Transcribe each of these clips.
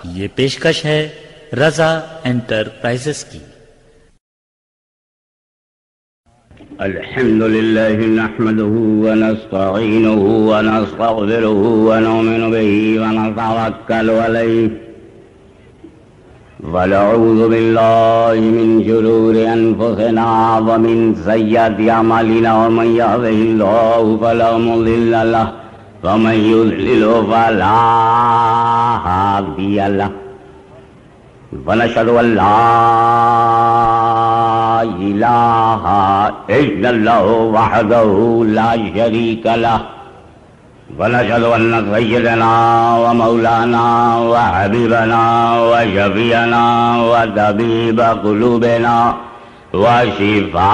یہ پیشکش ہے رضا انٹرپرائزز کی۔ الحمد لله نحمده ونستعينه ونستغفره ونؤمن به ونتوكل عليه ونعوذ بالله من شرور أنفسنا ومن سيئات أعمالنا ومن يهده الله فلا مضل له ومن يضلل فلا هادي له ونشهد أن لا إله إلا الله وحده لا شريك له ونشهد أن سيدنا ومولانا وحبيبنا وشفيعنا وطبيب قلوبنا وشفاء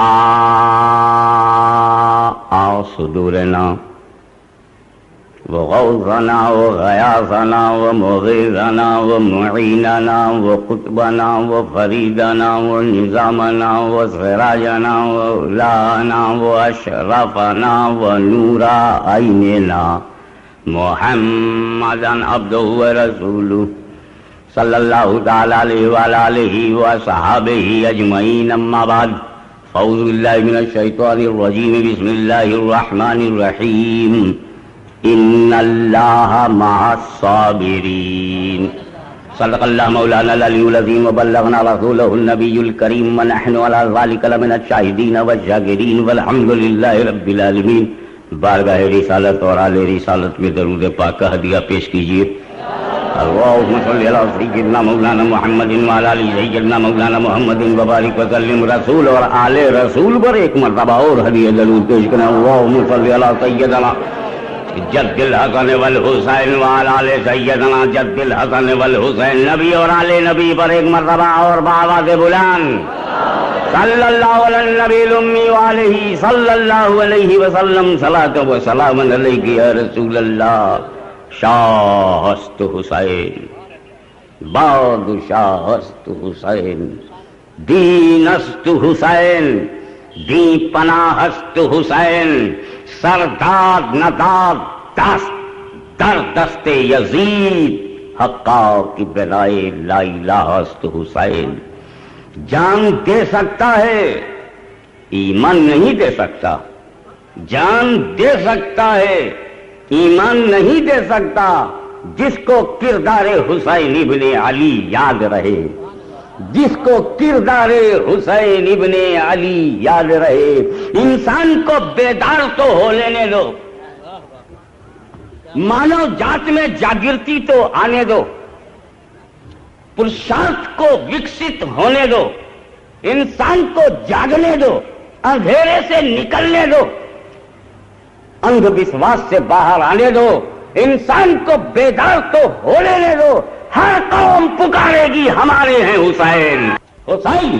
صدورنا وغوثنا وغياثنا ومغيثنا ومعيننا وقطبنا وفريدنا ونظامنا وسراجنا وأولانا وأشرفنا ونور عيننا محمدا عبده ورسوله صلى الله تعالى عليه وعلى آله وصحابه أجمعين أما بعد أعوذ بالله من الشيطان الرجيم بسم الله الرحمن الرحيم ان اللہ مع الصابرین صدق اللہ مولانا العلی العظیم وبلغنا رسولہ النبی الکریم ونحن علی ذلک لمن الشاہدین والشاکرین والحمد للہ رب العالمین۔ بارگاہ رسالت اور آل رسالت میں درود پاک کا ہدیہ پیش کیجیے۔ اللہم صلی علی سیدنا مولانا محمد وعلی آل سیدنا مولانا محمد وبارک وسلم۔ رسول اور آل رسول پر ایک مرتبہ اور ہدیہ درود پیش کریں۔ اللہم صلی علی سیدنا جد الحسن والحسین وعلی آل سیدنا جد الحسن والحسین۔ نبی اور آل نبی پر ایک مرتبہ اور بآواز بلند صلی اللہ علی النبی الامی وآلہ صلی اللہ علیہ وسلم۔ صلاۃ و سلام علیک یا رسول اللہ۔ شاہست حسین بادشاہست حسین دینست حسین دی پناہست حسین سرداد نداد دست در دست یزید حقا کی بلائے لا الہ است حسین۔ جان دے سکتا ہے ایمان نہیں دے سکتا، جان دے سکتا ہے ایمان نہیں دے سکتا جس کو کردار حسین ابن علی یاد رہے، جس کو کردار حسین ابن علی یاد رہے۔ انسان کو بیدار تو ہو لینے دو، مانو جات میں جاگرتی تو آنے دو، پرشارت کو وکست ہونے دو، انسان کو جاگنے دو، اندھیرے سے نکلنے دو، اندھ وشواس سے باہر آنے دو، انسان کو بیدار تو ہو لینے دو۔ ہر قوم پکارے گی ہمارے ہیں حسین۔ حسین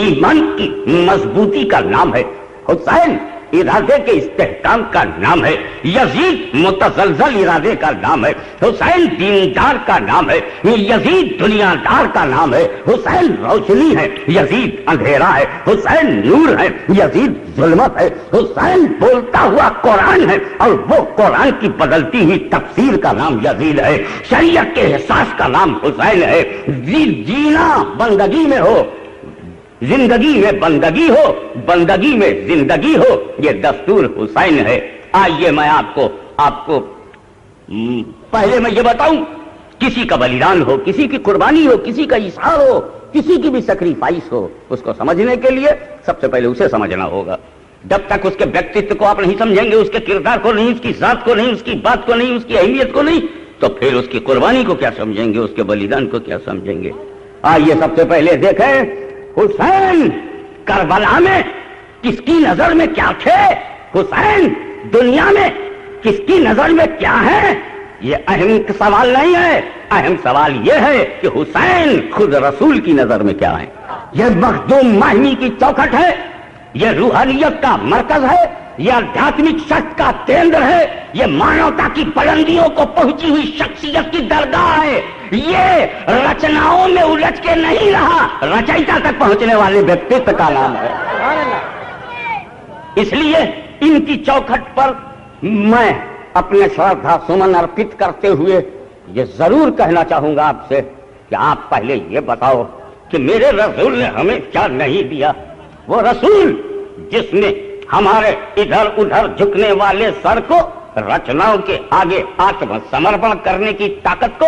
ایمان کی مضبوطی کا نام ہے، حسین ارادے کے استحکام کا نام ہے، یزید متزلزل ارادے کا نام ہے، حسین دیندار کا نام ہے، یزید دنیا دار کا نام ہے۔ حسین روشنی ہے، یزید اندھیرا ہے، حسین نور ہے، یزید ظلمت ہے۔ حسین بولتا ہوا قرآن ہے اور وہ قرآن کی بدلتی ہوئی تفسیر کا نام یزید ہے۔ شریعت کے احساس کا نام حسین ہے۔ جینا بندگی میں ہو، زندگی میں بندگی ہو، بندگی میں زندگی ہو، یہ دستور حسین ہے۔ آئیے میں آپ کو پہلے میں یہ بتاؤں، کسی کا بلیدان ہو، کسی کی قربانی ہو، کسی کا اظہار ہو، کسی کی بھی سیکریفائس ہو، اس کو سمجھنے کے لیے سب سے پہلے اسے سمجھنا ہوگا۔ جب تک اس کے ویکتتو کو آپ نہیں سمجھیں گے، اس کے کردار کو نہیں، اس کی ذات کو نہیں، اس کی بات کو نہیں، اس کی اہمیت کو نہیں، تو پھر اس کی قربانی کو کیا سمجھیں گے، اس کے بلیدان کو کیا سمجھیں گے۔ آئیے سب سے پہلے دیکھیں حسین کربلا میں کس کی نظر میں کیا تھے، حسین دنیا میں کس کی نظر میں کیا ہے۔ یہ اہم سوال نہیں ہے، اہم سوال یہ ہے کہ حسین خود رسول کی نظر میں کیا ہے۔ یہ مخدوم ماہمی کی چوکھٹ ہے، یہ روحانیت کا مرکز ہے، یہ آدھیاتمک شخص کا کیندر ہے، یہ مانوتا کی بلندیوں کو پہنچی ہوئی شخصیت کی درگاہ ہے۔ یہ رچناؤں میں الجھ کے نہیں رہا، رچائتا تک پہنچنے والے ویکتتو کا نام ہے۔ اس لیے ان کی چوکھٹ پر میں اپنے شردھا سمن ارپت کرتے ہوئے یہ ضرور کہنا چاہوں گا آپ سے کہ آپ پہلے یہ بتاؤ کہ میرے رسول نے ہمیں کیا نہیں دیا؟ وہ رسول جس نے ہمارے ادھر ادھر جھکنے والے سر کو رچناؤں کے آگے آتم سمرپن کرنے کی طاقت کو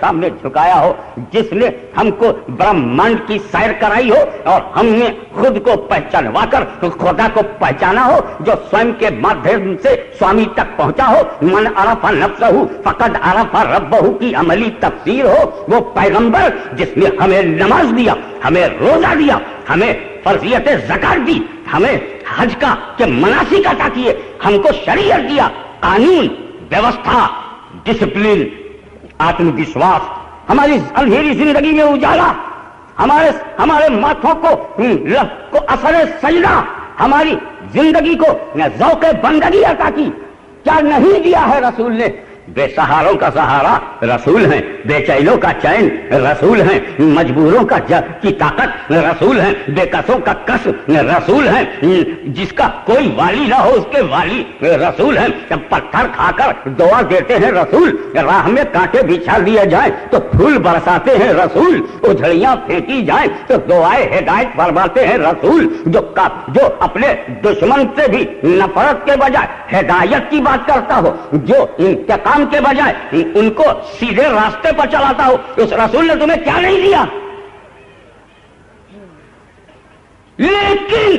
سامنے جھکایا ہو، جس نے ہم کو برہمنڈ کی سیر کرائی ہو اور ہم نے خود کو پہچانوا کر خدا کو پہچانا ہو، جو سوئم کے مادھیم سے سوامی تک پہنچا ہو، من عرف نفسہ فقد عرف ربہ کی عملی تفسیر ہو، وہ پیغمبر جس نے ہمیں نماز دیا، ہمیں روزہ دیا، ہمیں فرضیت زکات دی، ہمیں حج کا کہ مناسک عطا کیے، ہم کو شریعت دیا، قانون، ویوستھا، ڈسپلن، آتم وشواس، ہماری اندھیری زندگی میں اجالا، ہمارے ماتھوں کو اثر سجدہ، ہماری زندگی کو ذوق بندگی عطا کی۔ کیا نہیں دیا ہے رسول نے؟ بے سہاروں کا سہارا رسول ہیں، بے چینوں کا چین رسول ہیں، مجبوروں کی طاقت رسول ہیں، بے کسوں کا کس رسول ہیں، جس کا کوئی والی نہ ہو اس کے والی رسول ہیں، جب پتھر کھا کر دعا دیتے ہیں رسول، راہ میں کانٹے بچھا دیے جائیں تو پھول برساتے ہیں رسول، اجھڑیاں پھینکی جائیں تو دعائیں ہدایت فرماتے ہیں رسول، جو اپنے دشمن سے بھی نفرت کے بجائے ہدایت کی بات کرتا ہو، جو انتقام کے بجائے ان کو سیدھے راستے پر چلاتا ہو، اس رسول نے تمہیں کیا نہیں دیا؟ لیکن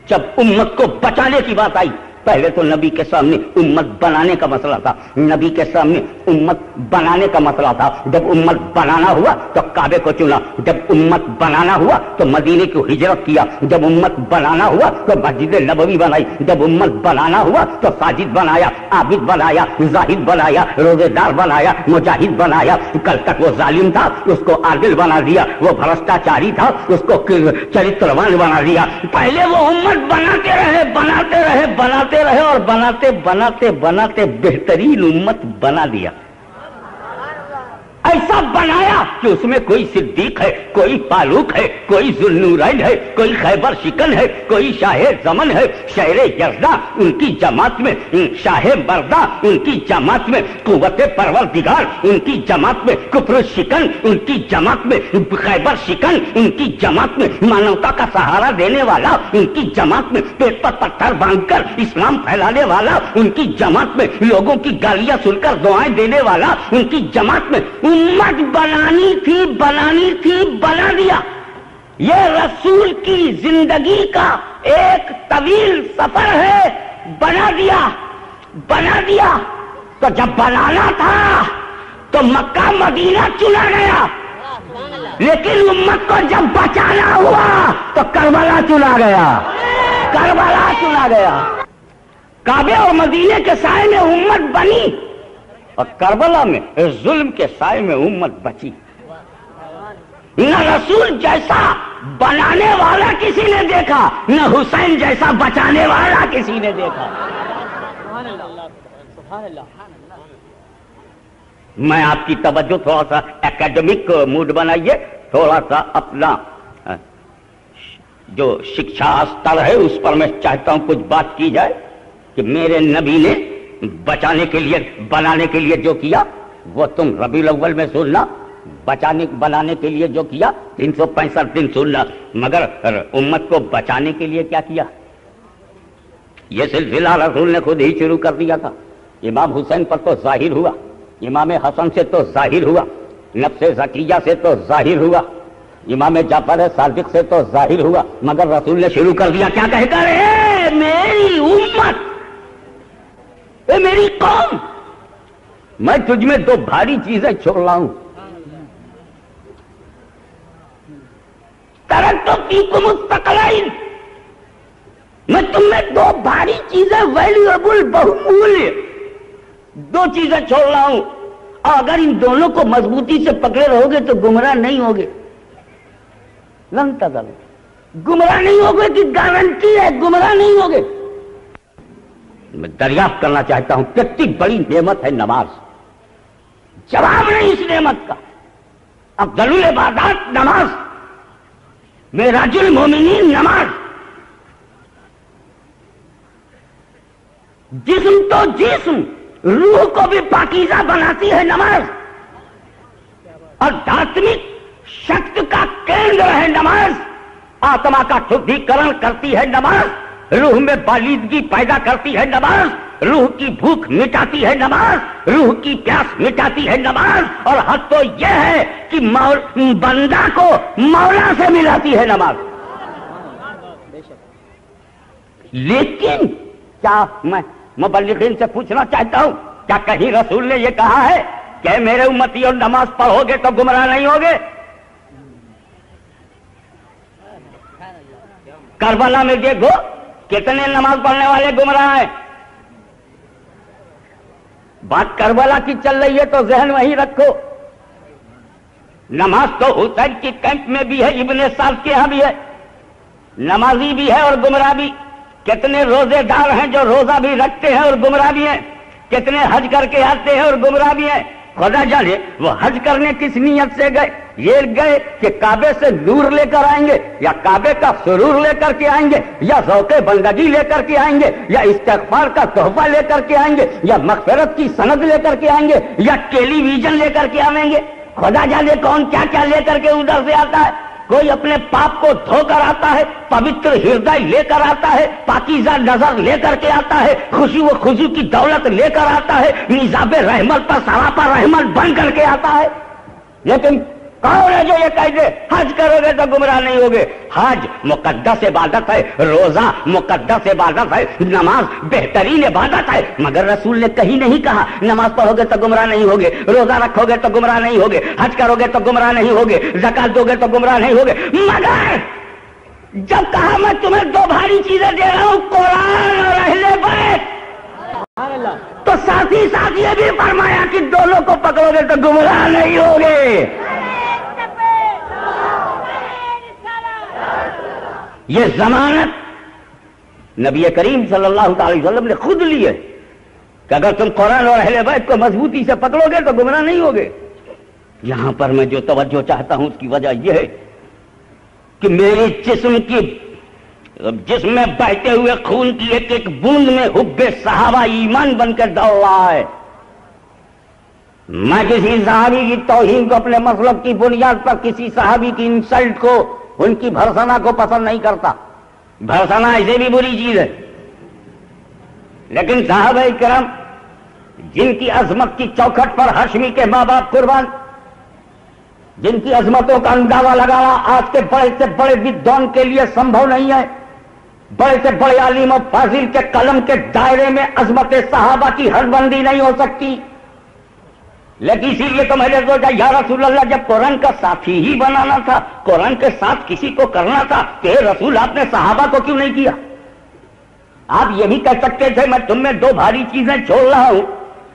جب امت کو بچانے کی بات آئی، پہلے تو نبی کے سامنے امت بنانے کا مسئلہ تھا، نبی کے سامنے امت بنانے کا مسئلہ تھا۔ جب امت بنانا ہوا تو کعبے کو چنا، جب امت بنانا ہوا تو مدینے کو ہجرت کیا، جب امت بنانا ہوا تو مسجد نبوی بنائی، جب امت بنانا ہوا تو ساجد بنایا، عابد بنایا، زاہد بنایا، روزے دار بنایا، مجاہد بنایا۔ کل تک وہ ظالم تھا، اس کو عادل بنا دیا، وہ بھرشٹاچاری تھا، اس کو چرتروان بنا دیا۔ پہلے وہ امت بناتے رہے اور بناتے بہترین امت بنا دیا۔ ایسا بنایا کہ اس میں کوئی صدیق ہے، کوئی فاروق ہے، کوئی ذوالنورین ہے، کوئی خیبر شکن ہے، کوئی شاہ زمن ہے، شہر یزدہ ان کی جماعت میں، شاہ مردہ ان کی جماعت میں، قوت پروردگار ان کی جماعت میں، کفر شکن ان کی جماعت میں، خیبر شکن ان کی جماعت میں، مانوتا کا سہارا دینے والا ان کی جماعت میں، پیٹ پر پتھر باندھ کر اسلام پھیلانے والا ان کی جماعت میں، لوگوں کی گالیاں سن کر دعائیں دینے والا ان کی جماعت میں۔ امت بنانی تھی، بنا دیا۔ یہ رسول کی زندگی کا ایک طویل سفر ہے، بنا دیا۔ تو جب بنانا تھا تو مکہ مدینہ چنا گیا، لیکن امت کو جب بچانا ہوا تو کربلا چنا گیا۔ کعبے اور مدینے کے سائے میں امت بنی اور کربلا میں ظلم کے سائے میں امت بچی۔ نہ رسول جیسا بنانے والا کسی نے دیکھا، نہ حسین جیسا بچانے والا کسی نے دیکھا۔ میں آپ کی توجہ تھوڑا سا ایکیڈمک موڈ بنائیے، تھوڑا سا اپنا جو شکشا استر ہے اس پر میں چاہتا ہوں کچھ بات کی جائے کہ میرے نبی نے بچانے کے لیے بنانے کے لیے جو کیا وہ تم ربیع الاول میں سننا، بنانے کے لیے جو کیا 365 دن سننا، مگر امت کو بچانے کے لیے کیا کیا یہ سلسلہ رسول نے خود ہی شروع کر دیا تھا۔ امام حسین پر تو ظاہر ہوا، امام حسن سے تو ظاہر ہوا، نفس زکیہ سے تو ظاہر ہوا، امام جعفر صادق سے تو ظاہر ہوا، مگر رسول نے شروع کر دیا کیا کہہ کر، اے میری امت، اے میری قوم، میں تجھ میں دو بھاری چیزیں چھوڑ رہا ہوں۔ ترکت فیکم الثقلین، میں تم میں دو بھاری چیزیں ویلیبل بہمولیہ دو چیزیں چھوڑ رہا ہوں، اور اگر ان دونوں کو مضبوطی سے پکڑے رہو گے تو گمراہ نہیں ہوگے۔ لن تضلوا، گمراہ نہیں ہوگے کہ گارنٹی ہے، گمراہ نہیں ہوگے۔ میں دریافت کرنا چاہتا ہوں کتنی بڑی نعمت ہے نماز، جواب نہیں اس نعمت کا۔ افضل العبادات نماز، معراج المومنین نماز۔ جسم تو جسم، روح کو بھی پاکیزہ بناتی ہے نماز، اور دھاتمک شکت کا کیندر ہے نماز، آتما کا شدھیکرن کرتی ہے نماز، روح میں بالیدگی پیدا کرتی ہے نماز، روح کی بھوک مٹاتی ہے نماز، روح کی پیاس مٹاتی ہے نماز، اور حد تو یہ ہے کہ بندہ کو مولا سے ملاتی ہے نماز۔ لیکن کیا میں مبلغین سے پوچھنا چاہتا ہوں، کیا کہیں رسول نے یہ کہا ہے کہ میرے امتی اور نماز پڑھو گے تو گمراہ نہیں ہوگے؟ کربلا میں دیکھو کتنے نماز پڑھنے والے گمراہ ہیں۔ بات کربلا کی چل رہی ہے تو ذہن وہیں رکھو، نماز تو حسین کی کیمپ میں بھی ہے، ابن سعد کے ہاں بھی ہے، نمازی بھی ہے اور گمراہ بھی۔ کتنے روزے دار ہیں جو روزہ بھی رکھتے ہیں اور گمراہ بھی ہیں، کتنے حج کر کے آتے ہیں اور گمراہ بھی ہیں۔ خدا جانے وہ حج کرنے کس نیت سے گئے، یہ گئے کہ کعبے سے نور لے کر آئیں گے، یا کعبے کا سرور لے کر کے آئیں گے، یا ذوق بندگی لے کر کے آئیں گے، یا استغفار کا تحفہ لے کر کے آئیں گے، یا مغفرت کی سند لے کر کے آئیں گے، یا ٹیلی ویژن لے کر کے آئیں گے؟ خدا جانے کون کیا کیا لے کر کے ادھر سے آتا ہے۔ کوئی اپنے پاپ کو دھو کر آتا ہے، پوتر ہردے لے کر آتا ہے، پاکیزہ نظر لے کر کے آتا ہے، خوشی و خضوع کی دولت لے کر آتا ہے، نظام رحمت پر سراپا رحمت بن کر کے آتا ہے۔ لیکن کون ہے جو یہ کہہ دے حج کرو گے تو گمراہ نہیں ہوگے؟ حج مقدس عبادت ہے، روزہ مقدس عبادت ہے، نماز بہترین عبادت ہے، مگر رسول نے کہیں نہیں کہا نماز پڑھو گے تو گمراہ نہیں ہوگے، روزہ رکھو گے تو گمراہ نہیں ہوگے، حج کرو گے تو گمراہ نہیں ہوگے، زکات دو گے تو گمراہ نہیں ہوگے۔ مگر جب کہا میں تمہیں دو بھاری چیزیں دے رہا ہوں، قرآن اور اہل بیت، تو ساتھ ہی ساتھ یہ بھی فرمایا کہ دونوں کو پکڑو گے تو گمراہ نہیں ہوگے۔ یہ ضمانت نبی کریم صلی اللہ علیہ وسلم نے خود لی ہے کہ اگر تم قرآن اور اہل بیت کو مضبوطی سے پکڑو گے تو گمراہ نہیں ہوگے۔ یہاں پر میں جو توجہ چاہتا ہوں اس کی وجہ یہ ہے کہ میرے جسم میں بہتے ہوئے خون کی ایک ایک بوند میں حب صحابہ ایمان بن کر دوڑ رہا ہے۔ میں کسی صحابی کی توہین کو اپنے مسلک کی بنیاد پر، کسی صحابی کی انسلٹ کو، ان کی بھرسنا کو پسند نہیں کرتا، بھرسنا ایسے بھی بری چیز ہے، لیکن صحابہ کرام جن کی عظمت کی چوکھٹ پر ہاشمی کے ماں باپ قربان، جن کی عظمتوں کا اندازہ لگانا آج کے بڑے سے بڑے ودوان کے لیے سمبھو نہیں ہے، بڑے سے بڑے عالم و فاضل کے قلم کے دائرے میں عظمت صحابہ کی حد بندی نہیں ہو سکتی۔ لیکن اسی لیے تو میں نے سوچا یا رسول اللہ، جب قرآن کا ساتھی ہی بنانا تھا، قرآن کے ساتھ کسی کو کرنا تھا، تو اے رسول آپ نے صحابہ کو کیوں نہیں کیا؟ آپ یہ بھی کہہ سکتے تھے میں تم میں دو بھاری چیزیں چھوڑ رہا ہوں،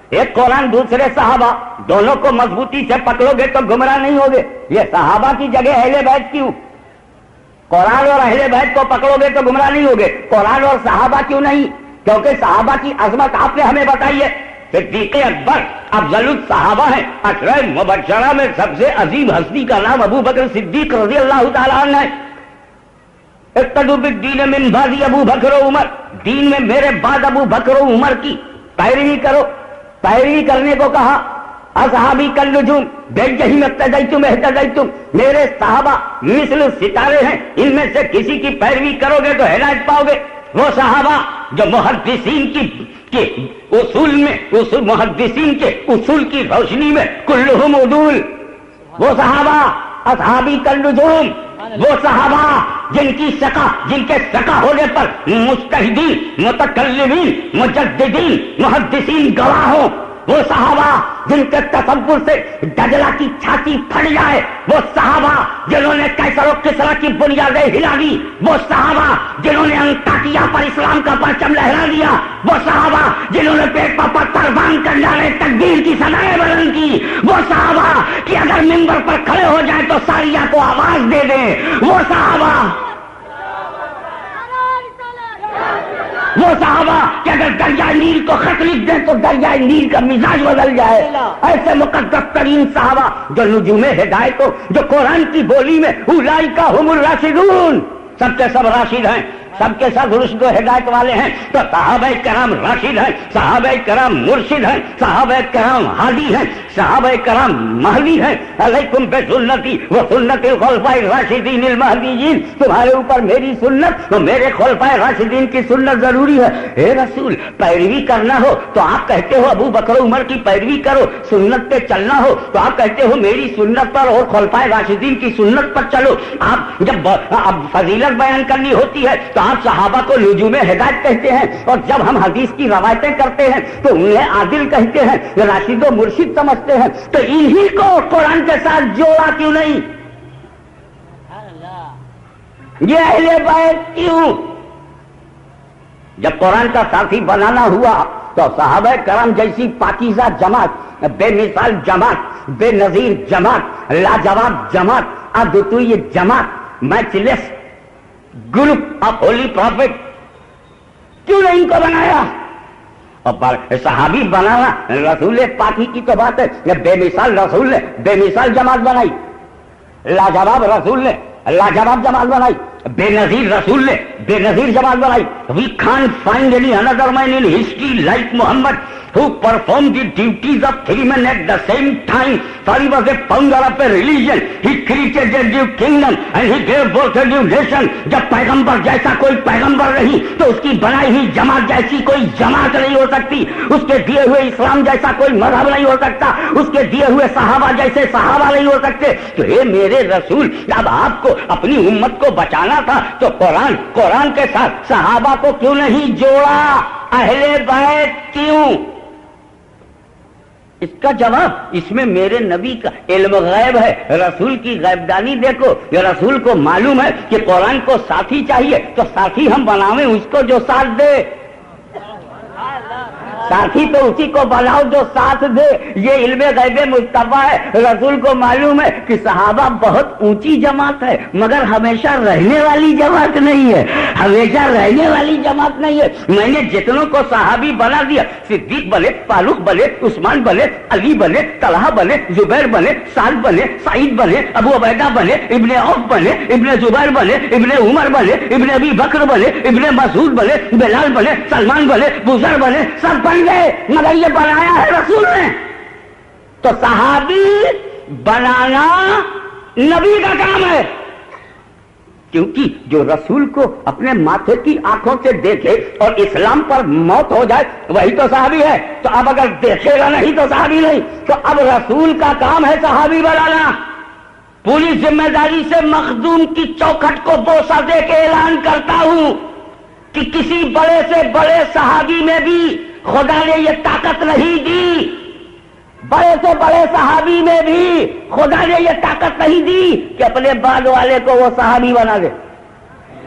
ایک قرآن دوسرے صحابہ، دونوں کو مضبوطی سے پکڑو گے تو گمراہ نہیں ہوگے۔ یہ صحابہ کی جگہ اہل بیت کیوں؟ قرآن اور اہل بیت کو پکڑو گے تو گمراہ نہیں ہوگے، قرآن اور صحابہ کیوں نہیں؟ کیونکہ صحابہ کی عظمت آپ نے ہمیں بتائی ہے۔ صدیق اکبر افضل الصحابہ ہیں، عشرہ مبشرہ میں سب سے عظیم ہستی کا نام ابو بکر صدیق رضی اللہ تعالیٰ عنہ ہے۔ اقتدوا بالدین من بعد ابو بکر و عمر، دین میں میرے بعد ابو بکر و عمر کی پیروی کرو۔ پیروی کرنے کو کہا اصحابی کالنجوم بجہم اقتدیتم اہتدیتم، میرے صحابہ مثل ستارے ہیں، ان میں سے کسی کی پیروی کرو گے تو ہدایت پاؤ گے۔ وہ صحابہ جو محدثین کی اصول میں، محدثین کے اصول کی روشنی میں کلہم عدول، وہ صحابہ اصحابی کالنجوم، وہ صحابہ جن کے سقا ہونے پر مجتہدین، متکلمین، مجددین، محدثین گواہ ہوں، وہ صحابہ جن کے تصور سے دجلہ کی چھاتی پھٹ جائے، وہ صحابہ جنہوں نے کیسر و کسرا کی بنیادیں ہلا دی، وہ صحابہ جنہوں نے انطاکیہ پر اسلام کا پرچم لہرا دیا، وہ صحابہ جنہوں نے پیٹ پر پتھر باندھ کر نعرے تکبیر کی صدائیں بلند کی، وہ صحابہ کہ اگر منبر پر کھڑے ہو جائیں تو ساریہ کو آواز دے دیں، وہ صحابہ کہ اگر دریائے نیل کو خط لکھ دیں تو دریائے نیل کا مزاج بدل جائے۔ ایسے مقدس ترین صحابہ جو نجوم ہدایت ہو، جو قرآن کی بولی میں اولئک ھم الراشدون، سب کے سب راشد ہیں۔ سب کے سب رشد و ہدایت والے ہیں، تو صحابہ کرام راشد ہیں، صحابہ کرام مرشد ہیں، صحابہ کرام ہادی ہیں، صحابہ کرام مہدی ہیں۔ علیکم بسنتی و سنت الخلفاء الراشدین المہدیین، تمہارے اوپر میری سنت اور میرے خلفاء راشدین کی سنت ضروری ہے۔ اے رسول، پیروی کرنا ہو تو آپ کہتے ہو ابو بکر عمر کی پیروی کرو، سنت پہ چلنا ہو تو آپ کہتے ہو میری سنت پر اور خلفاء راشدین کی سنت پر چلو۔ آپ جب فضیلت بیان کرنی ہوتی ہے تو آپ صحابہ کو لزوم ہدایت کہتے ہیں، اور جب ہم حدیث کی روایتیں کرتے ہیں تو انہیں عادل کہتے ہیں، راشد و مرشد سمجھتے ہیں۔ تو انہی کو قرآن کے ساتھ جوڑا کیوں نہیں؟ یہ اہل بیت کیوں؟ جب قرآن کا ساتھی بنانا ہوا تو صحابہ کرام جیسی پاکیزہ جماعت، بے مثال جماعت، بے نظیر جماعت، لاجواب جماعت، ادویہ جماعت، match less group of holy prophet, کیوں نہیں ان کو بنایا؟ اور صحابی بنانا رسول پاکی کی تو بات ہے، بے مثال رسول نے بے مثال جماعت بنائی، لاجواب رسول نے لاجواب جماعت بنائی، بے نظیر رسول نے بے نظیر جماعت بنائی۔ We can't find any another man in history like Muhammad who performed the duties of 3 men at the same time, for he was a founder of a religion, he created a new kingdom and he gave birth to a new nation۔ جب پیغمبر جیسا کوئی پیغمبر نہیں تو اس کی بنائی ہوئی جماعت جیسی کوئی جماعت نہیں ہو سکتی، اس کے دیے ہوئے اسلام جیسا کوئی مذہب نہیں ہو سکتا، اس کے دیے ہوئے صحابہ جیسے صحابہ نہیں ہو سکتے۔ تو اے میرے رسول، اب آپ کو اپنی امت کو بچانا تھا تو قرآن کے ساتھ صحابہ کو کیوں نہیں جوڑا؟ اہل بیت کیوں؟ اس کا جواب اس میں میرے نبی کا علم غیب ہے، رسول کی غیبدانی دیکھو۔ یہ رسول کو معلوم ہے کہ قرآن کو ساتھی چاہیے تو ساتھی ہم بناویں اس کو جو ساتھ دے، ساتھی تو اسی کو بناؤ جو ساتھ دے۔ یہ علم غیب مصطفیٰ ہے۔ رسول کو معلوم ہے کہ صحابہ بہت اونچی جماعت ہے مگر ہمیشہ رہنے والی جماعت نہیں ہے، ہمیشہ رہنے والی جماعت نہیں ہے۔ میں نے جتنوں کو صحابی بنا دیا، صدیق بنے، فاروق بنے، عثمان بنے، علی بنے، طلحہ بنے، زبیر بنے، سعد بنے، سعید بنے، ابو عبیدہ بنے، ابن عوف بنے، ابن زبیر بنے، ابن عمر بنے، ابن ابی بکر بنے، ابن مسعود بنے، بلال بنے، سلمان بنے، بزر بنے، سب بن گئے مگر یہ بنایا ہے رسول نے۔ تو صحابی بنانا نبی کا کام ہے، کیونکہ جو رسول کو اپنے ماتھے کی آنکھوں سے دیکھے اور اسلام پر موت ہو جائے وہی تو صحابی ہے۔ تو اب اگر دیکھے گا نہیں تو صحابی نہیں، تو اب رسول کا کام ہے صحابی بنانا۔ پوری ذمہ داری سے مخدوم کی چوکھٹ کو بوسہ دے کے اعلان کرتا ہوں کہ کسی بڑے سے بڑے صحابی میں بھی خدا نے یہ طاقت نہیں دی، بڑے سے بڑے صحابی میں بھی خدا نے یہ طاقت نہیں دی کہ اپنے بعد والے کو وہ صحابی بنا دے،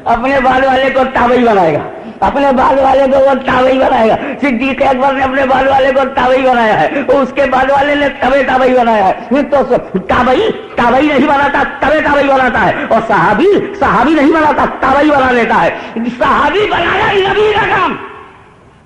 اپنے بعد والے کو تابعی بنائے گا، اپنے بعد والے کو وہ تابعی بنائے گا۔ صدیق اکبر نے اپنے بعد والے کو تابعی بنایا ہے، اس کے بعد والے نے تابعی بنایا ہے۔ تو تابعی نہیں بناتا، تابعی بناتا ہے، اور صحابی نہیں بناتا، تابعی بنا لیتا ہے۔ صحابی بنانا نبی کا کام۔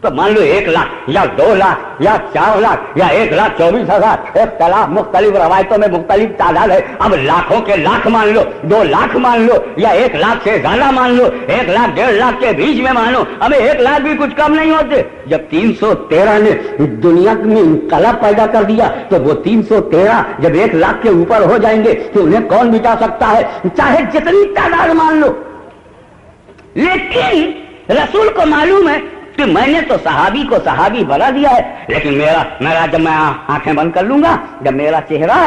تو مان لو 1 لاکھ یا 2 لاکھ یا 4 لاکھ یا 1,24,000، اختلاف مختلف روایتوں میں مختلف تعداد ہے۔ اب لاکھوں کے لاکھ مان لو، 2 لاکھ مان لو یا 1 لاکھ سے زیادہ مان لو، 1 لاکھ 1.5 لاکھ کے بیچ میں مانو، ہمیں 1 لاکھ بھی کچھ کم نہیں ہوتے۔ جب 313 نے دنیا میں انقلاب پیدا کر دیا تو وہ 313 جب 1 لاکھ کے اوپر ہو جائیں گے تو انہیں کون مٹا سکتا ہے؟ چاہے جتنی تعداد مان لو۔ لیکن رسول کو معلوم ہے کہ میں نے تو صحابی کو صحابی بنا دیا ہے، لیکن میرا جب میں آنکھیں بند کر لوں گا، جب میرا چہرہ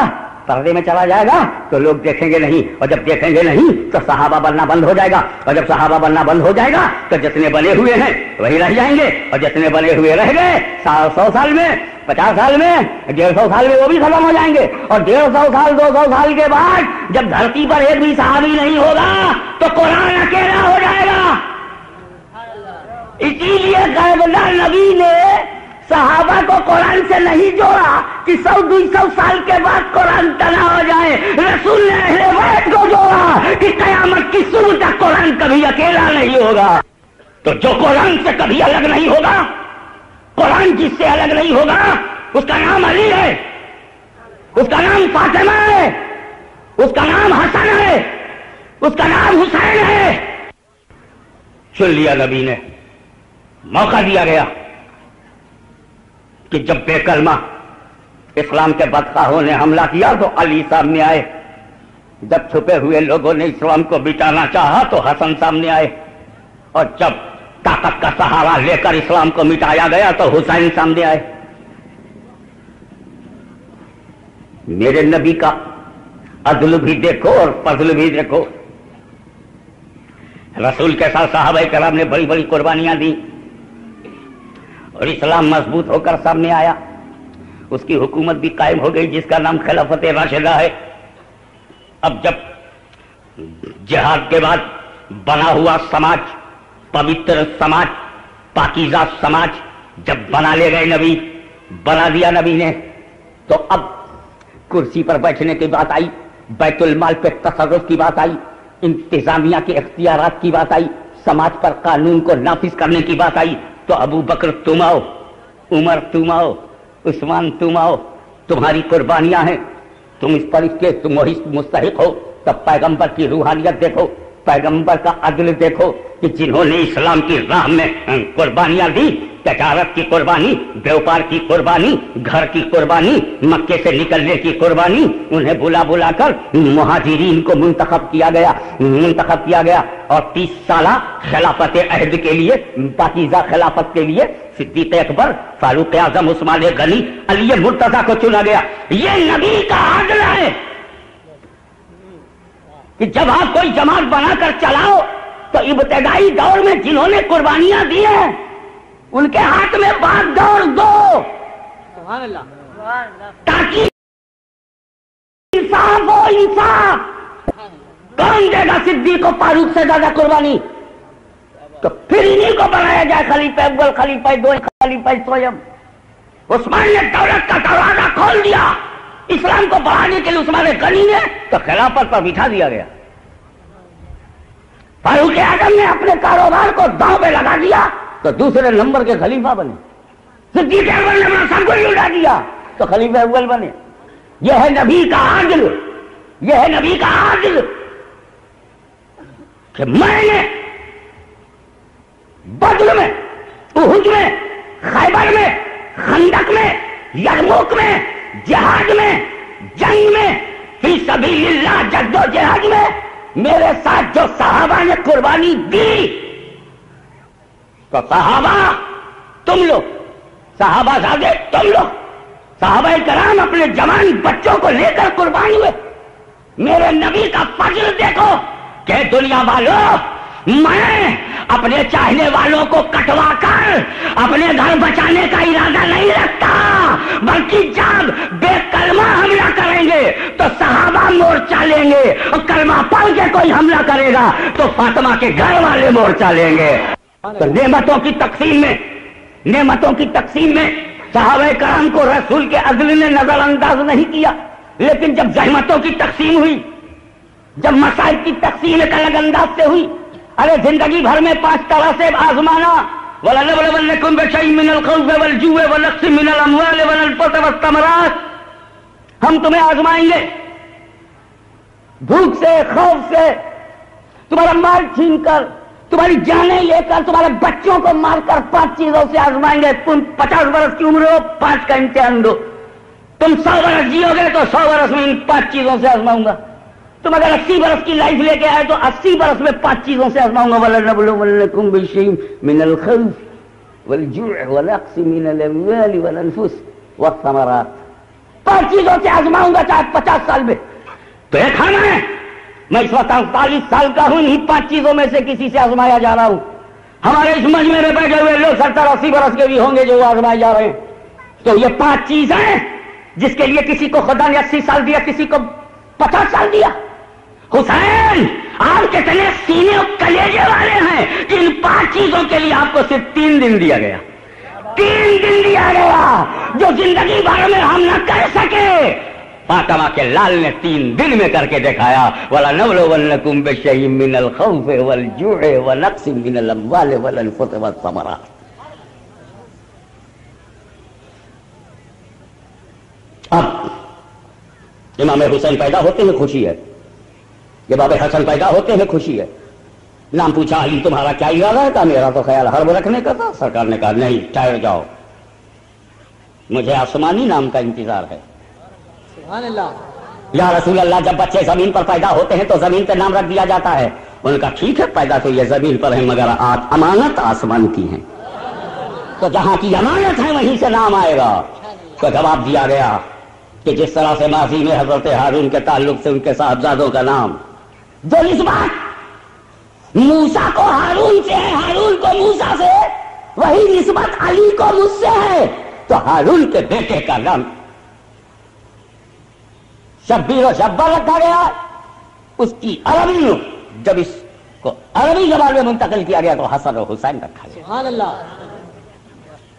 پردے میں چلا جائے گا تو لوگ دیکھیں گے نہیں، اور جب دیکھیں گے نہیں تو صحابہ بننا بند ہو جائے گا، اور جب صحابہ بننا بند ہو جائے گا تو جتنے بنے ہوئے ہیں وہی رہ جائیں گے، اور جتنے بنے ہوئے رہ گئے 100 سال میں، 50 سال میں، 150 سال میں وہ بھی ختم ہو جائیں گے، اور 150 سال 200 سال کے بعد جب دھرتی پر ایک بھی صحابی نہیں ہوگا تو قرآن اکیلا ہو جائے گا۔ اسی لیے غیبدار نبی نے صحابہ کو قرآن سے نہیں جوڑا کہ 100-200 سال کے بعد قرآن تنا ہو جائے، رسول نے اہل بیت کو جوڑا کہ قیامت کی صبح تک قرآن کبھی اکیلا نہیں ہوگا۔ تو جو قرآن سے کبھی الگ نہیں ہوگا، قرآن جس سے الگ نہیں ہوگا، اس کا نام علی ہے، اس کا نام فاطمہ ہے، اس کا نام حسن ہے، اس کا نام حسین ہے۔ چن لیا نبی نے، موقع دیا گیا کہ جب بے کلمہ اسلام کے بدخواہوں نے حملہ کیا تو علی سامنے آئے، جب چھپے ہوئے لوگوں نے اسلام کو مٹانا چاہا تو حسن سامنے آئے، اور جب طاقت کا سہارا لے کر اسلام کو مٹایا گیا تو حسین سامنے آئے۔ میرے نبی کا عدل بھی دیکھو اور فضل بھی دیکھو۔ رسول کے ساتھ صحابہ کرام نے بڑی بڑی قربانیاں دی اور اسلام مضبوط ہو کر سامنے آیا، اس کی حکومت بھی قائم ہو گئی جس کا نام خلافت راشدہ ہے۔ اب جب جہاد کے بعد بنا ہوا سماج، پوتر سماج، پاکیزہ سماج جب بنا لے گئے نبی، بنا دیا نبی نے، تو اب کرسی پر بیٹھنے کی بات آئی، بیت المال پہ تصرف کی بات آئی، انتظامیہ کے اختیارات کی بات آئی، سماج پر قانون کو نافذ کرنے کی بات آئی، تو ابو بکر تم آؤ، عمر تم آؤ، عثمان تم آؤ، تمہاری قربانیاں ہیں، تم اس پر اس کے تم وہی مستحق ہو۔ تب پیغمبر کی روحانیت دیکھو، پیغمبر کا عدل دیکھو کہ جنہوں نے اسلام کی راہ میں قربانیاں دی، تجارت کی قربانی، بیوپار کی قربانی، گھر کی قربانی، مکے سے نکلنے کی قربانی، انہیں بلا بلا کر مہاجرین کو منتخب کیا گیا اور 30 سالہ خلافت عہد کے لیے، پاکیزہ خلافت کے لیے صدیق اکبر، فاروق اعظم، عثمان غنی، علی مرتضیٰ کو چنا گیا۔ یہ نبی کا عدل ہے کہ جب آپ کوئی جماعت بنا کر چلاؤ تو ابتدائی دور میں جنہوں نے قربانیاں دی ہیں ان کے ہاتھ میں بات دوڑ دو، سبحان اللہ، تاکہ انصاف ہو۔ انصاف کون دے گا صدیق و فاروق سے زیادہ قربانی؟ تو پھر انہیں کو بنایا جائے خلیفہ اول، خلیفہ دو، خلیفہ سوم۔ عثمان نے دولت کا دروازہ کھول دیا اسلام کو بڑھانے کے لیے، عثمان غنی نے تو خلافت پر بٹھا دیا گیا۔ فاروق اعظم نے اپنے کاروبار کو داؤں پہ لگا دیا تو دوسرے نمبر کے خلیفہ بنے۔ صدیق اکبر نے اپنا سب کچھ اٹھا دیا تو خلیفہ اول بنے۔ یہ ہے نبی کا عدل، یہ ہے نبی کا عدل کہ میں نے بدر میں، احد میں، خیبر میں، خندق میں، یرموک میں، جہاد میں، جنگ میں، فی سبیل اللہ جد و جہاد میں میرے ساتھ جو صحابہ نے قربانی دی، تو صحابہ تم لوگ، صحابہ زادے تم لوگ، صحابہ کرام اپنے جوان بچوں کو لے کر قربان ہوئے۔ میرے نبی کا فضل دیکھو کہ دنیا والوں، میں اپنے چاہنے والوں کو کٹوا کر اپنے گھر بچانے کا ارادہ نہیں رکھتا، بلکہ جب بے کلمہ حملہ کریں گے تو صحابہ مورچہ لیں گے، اور کلمہ پڑھ کے کوئی حملہ کرے گا تو فاطمہ کے گھر والے مورچہ لیں گے۔ تو نعمتوں کی تقسیم میں صحابہ کرام کو رسول کے عدل نے نظر انداز نہیں کیا، لیکن جب زحمتوں کی تقسیم ہوئی، جب مسائل کی تقسیم ایک الگ انداز سے ہوئی، ارے زندگی بھر میں 5 طرح سے آزمانا، وَلَنَبْلُوَنَّكُمْ بِشَيْءٍ مِّنَ الْخَوْفِ وَالْجُوعِ وَنَقْصٍ مِّنَ الْأَمْوَالِ وَالْأَنفُسِ وَالثَّمَرَاتِ، ہم تمہیں آزمائیں گے، بھوک سے، خوف سے، تمہارا مال چھین کر، تمہاری جانیں لے کر، تمہارے بچوں کو مار کر 5 چیزوں سے آزمائیں گے۔ تم 50 برس کی عمر ہو، 5 کا امتحان دو۔ تم 100 برس جیو گے تو 100 برس میں ان 5 چیزوں سے آزماؤں گا۔ تم اگر 80 برس کی لائف لے کے آئے تو 80 برس میں 5 چیزوں سے آزماؤں گا۔ وَلَنَبْلُوَنَّكُمْ بِشَيْءٍ مِّنَ الْخَوْفِ وَالْجُوعِ وَنَقْصٍ مِّنَ الْأَمْوَالِ وَالْأَنفُسِ وَالثَّمَرَاتِ، 5 چیزوں سے آزماؤں گا چاہے 50 سال میں۔ تو یہ کھانا ہے، میں اس وقت 48 سال کا ہوں، انہیں 5 چیزوں میں سے کسی سے آزمایا جا رہا ہوں۔ ہمارے اس مجمع میں بیٹھے ہوئے لوگ 70-80 برس کے بھی ہوں گے جو آزمائے جا رہے ہیں۔ تو یہ 5 چیزیں جس کے لیے کسی کو خدا نے 80 سال دیا، کسی کو 50 سال دیا۔ حسین، آپ کتنے سینے اور کلیجے والے ہیں کہ ان 5 چیزوں کے لیے آپ کو صرف 3 دن دیا گیا، 3 دن دیا گیا، جو زندگی بھر میں ہم نہ کر سکے، فاطمہ کے لال نے 3 دن میں کر کے دکھایا۔ وَلَنَبْلُوَنَّكُمْ بِشَيْءٍ مِّنَ الْخَوْفِ وَالْجُوعِ وَنَقْصٍ مِّنَ الْأَمْوَالِ وَالْأَنفُسِ وَالثَّمَرَاتِ۔ اب امام حسین پیدا ہوتے ہیں خوشی ہے، جب باب حسن پیدا ہوتے ہیں خوشی ہے، نام پوچھا علی تمہارا کیا ارادہ ہے؟ کہا میرا تو خیال حرب رکھنے کا تھا۔ سرکار نے کہا نہیں، ٹھہر جاؤ، مجھے آسمانی نام کا انتظار ہے۔ سبحان اللہ۔ یا رسول اللہ، جب بچے زمین پر پیدا ہوتے ہیں تو زمین پہ نام رکھ دیا جاتا ہے۔ انہوں نے کہا ٹھیک ہے، پیدا تو یہ زمین پر ہے مگر امانت آسمان کی ہے، تو جہاں کی امانت ہے وہیں سے نام آئے گا۔ تو جواب دیا گیا کہ جس طرح سے ماضی میں حضرت ہارون کے تعلق سے ان کے صاحبزادوں کا نام جو نسبت موسیٰ کو ہارون سے ہے، ہارون کو موسیٰ سے، وہی نسبت علی کو مجھ سے ہے، تو ہارون کے بیٹے کا نام شبیر و شبر رکھا گیا۔ اس کی عربی میں جب اس کو عربی زبان میں منتقل کیا گیا تو حسن و حسین رکھا گیا۔ سبحان اللہ۔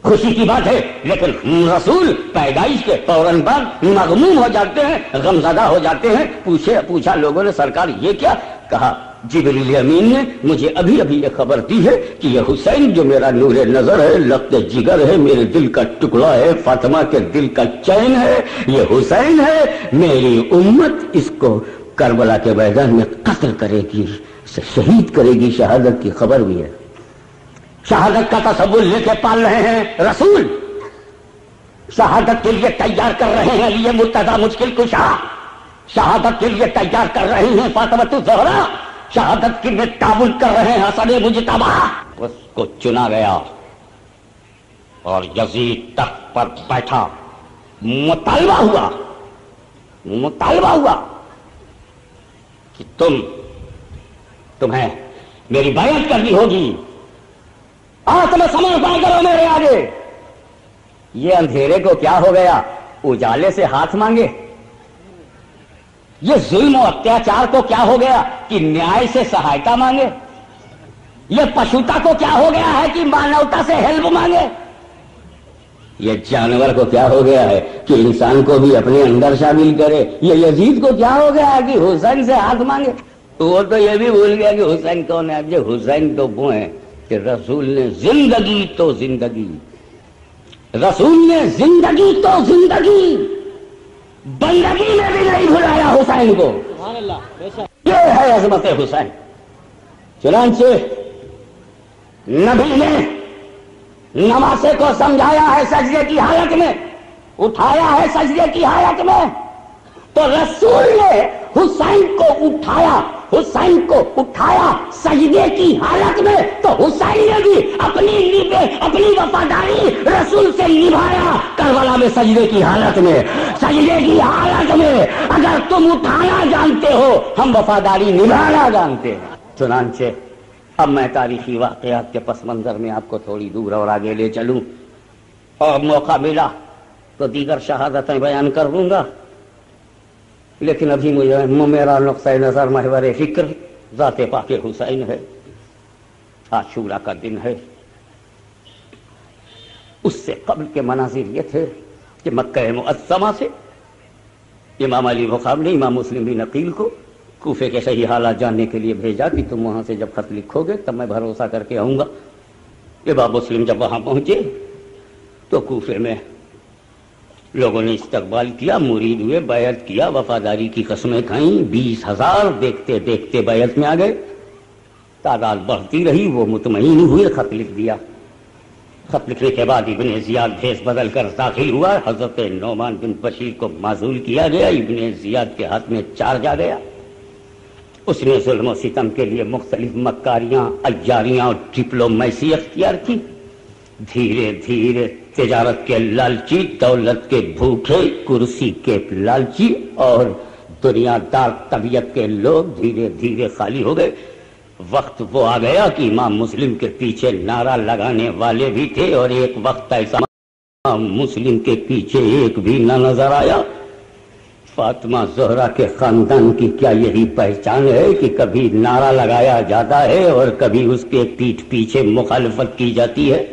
خوشی کی بات ہے، لیکن رسول پیدائش کے فوراً بعد مغموم ہو جاتے ہیں، غمزدہ ہو جاتے ہیں۔ پوچھا لوگوں نے سرکار یہ کیا؟ کہا جبریل امین نے مجھے ابھی ابھی یہ خبر دی ہے کہ یہ حسین جو میرا نور نظر ہے، لخت جگر ہے، میرے دل کا ٹکڑا ہے، فاطمہ کے دل کا چین ہے، یہ حسین ہے، میری امت اس کو کربلا کے میدان میں قتل کرے گی، اسے شہید کرے گی۔ شہادت کی خبر بھی ہے، شہادت کا تصور لے کے پال رہے ہیں رسول، شہادت کے لیے تیار کر رہے ہیں علی مرتضیٰ مشکل کشا، شہادت کے لیے تیار کر رہے ہیں فاطمہ الزہرا، شہادت کے لیے تعاون کر رہے ہیں حسن مجتبی۔ اس کو چنا گیا اور یزید تخت پر بیٹھا، مطالبہ ہوا کہ تمہیں میری بیعت کرنی ہوگی، آتم سمرپن کرو میرے آگے۔ یہ اندھیرے کو کیا ہو گیا؟ اجالے سے ہاتھ مانگے۔ یہ ظلم و اتیاچار کو کیا ہو گیا کہ نیائے سے سہایتا مانگے۔ یہ پشوتا کو کیا ہو گیا ہے کہ مانوتا سے ہیلپ مانگے۔ یہ جانور کو کیا ہو گیا ہے کہ انسان کو بھی اپنے اندر شامل کرے۔ یہ یزید کو کیا ہو گیا ہے کہ حسین سے ہاتھ مانگے۔ وہ تو یہ بھی بھول گیا کہ حسین کون ہے۔ یہ حسین تو وہ ہیں کہ رسول نے زندگی تو زندگی، رسول نے زندگی تو زندگی، بندگی میں بھی نہیں بھلایا حسین کو۔ سبحان اللہ، بے شک۔ یہ ہے عظمت حسین۔ چنانچہ نبی نے نواسے کو سمجھایا ہے سجدے کی حالت میں، اٹھایا ہے سجدے کی حالت میں، تو رسول نے حسین کو اٹھایا سجدے کی حالت میں، تو حسین نے بھی اپنی وفاداری رسول سے نبھایا کربلا میں سجدے کی حالت میں۔ اگر تم اٹھانا جانتے ہو، ہم وفاداری نبھانا جانتے ہیں۔ چنانچہ اب میں تاریخی واقعات کے پس منظر میں آپ کو تھوڑی دور اور آگے لے چلوں، اور موقع ملا تو دیگر شہادتیں بیان کر لوں گا، لیکن ابھی میرا نقطۂ نظر محور فکر ذات پاک حسین ہے۔ عاشورہ کا دن ہے۔ اس سے قبل کے مناظر یہ تھے کہ مکہ معظمہ سے امام علی بخاری نے امام مسلم بن عقیل کو کوفے کے صحیح حالات جاننے کے لیے بھیجا کہ تم وہاں سے جب خط لکھو گے تب میں بھروسہ کر کے آؤں گا۔ امام مسلم جب وہاں پہنچے تو کوفے میں لوگوں نے استقبال کیا، مرید ہوئے، بیعت کیا، وفاداری کی قسمیں کھائیں۔ 20,000 دیکھتے دیکھتے بیعت میں آ گئے۔ تعداد بڑھتی رہی، وہ مطمئن ہوئے، خط لکھ دیا۔ خط لکھنے کے بعد ابن زیاد بھیس بدل کر داخل ہوا۔ حضرت نعمان بن بشیر کو معزول کیا گیا، ابن زیاد کے ہاتھ میں چارج آ گیا۔ اس نے ظلم و ستم کے لیے مختلف مکاریاں، عیاریاں اور ڈپلومیسی اختیار کی۔ دھیرے دھیرے تجارت کے لالچی، دولت کے بھوکے، کرسی کے لالچی اور دنیا دار طبیعت کے لوگ دھیرے دھیرے خالی ہو گئے۔ وقت وہ آ گیا کہ امام مسلم کے پیچھے نعرہ لگانے والے بھی تھے، اور ایک وقت ایسا امام مسلم کے پیچھے ایک بھی نہ نظر آیا۔ فاطمہ زہرا کے خاندان کی کیا یہی پہچان ہے کہ کبھی نعرہ لگایا جاتا ہے اور کبھی اس کے پیٹھ پیچھے مخالفت کی جاتی ہے؟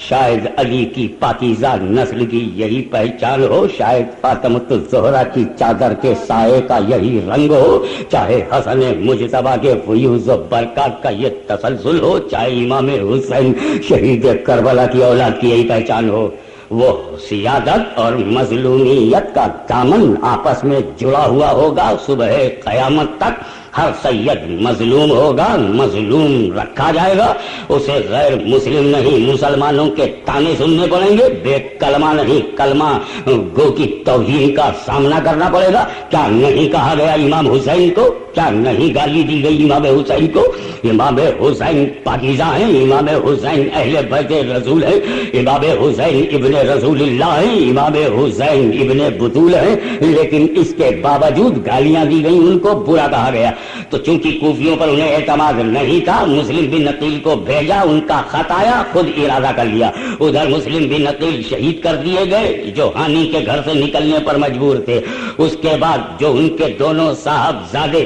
شاید علی کی پاکیزہ نسل کی یہی پہچان ہو، شاید فاطمہ الزہرا کی چادر کے سائے کا یہی رنگ ہو، چاہے حسن مجتبی کے فیوز و برکات کا یہ تسلسل ہو، چاہے امام حسین شہید کربلا کی اولاد کی یہی پہچان ہو۔ وہ سیادت اور مظلومیت کا دامن آپس میں جڑا ہوا ہوگا صبح قیامت تک۔ ہر سید مظلوم ہوگا، مظلوم رکھا جائے گا، اسے غیر مسلم نہیں مسلمانوں کے تانے سننے پڑیں گے، بے کلمہ نہیں کلمہ گو کی توہین کا سامنا کرنا پڑے گا۔ کیا نہیں کہا گیا امام حسین کو؟ کیا نہیں گالی دی گئی امام حسین کو؟ امام حسین پاکیزہ ہیں، امام حسین اہل بیت رسول ہیں، امام حسین ابن رسول اللہ ہیں، امام حسین ابن بطول ہیں، لیکن اس کے باوجود گالیاں دی گئی، ان کو برا کہا گیا۔ تو چونکہ کوفیوں پر انہیں اعتماد نہیں تھا، مسلم بن عقیل کو بھیجا، ان کا خط آیا، خود ارادہ کر لیا۔ ادھر مسلم بن عقیل شہید کر دیے گئے جو ہانی کے گھر سے نکلنے پر مجبور تھے۔ اس کے بعد جو ان کے دونوں صاحبزادے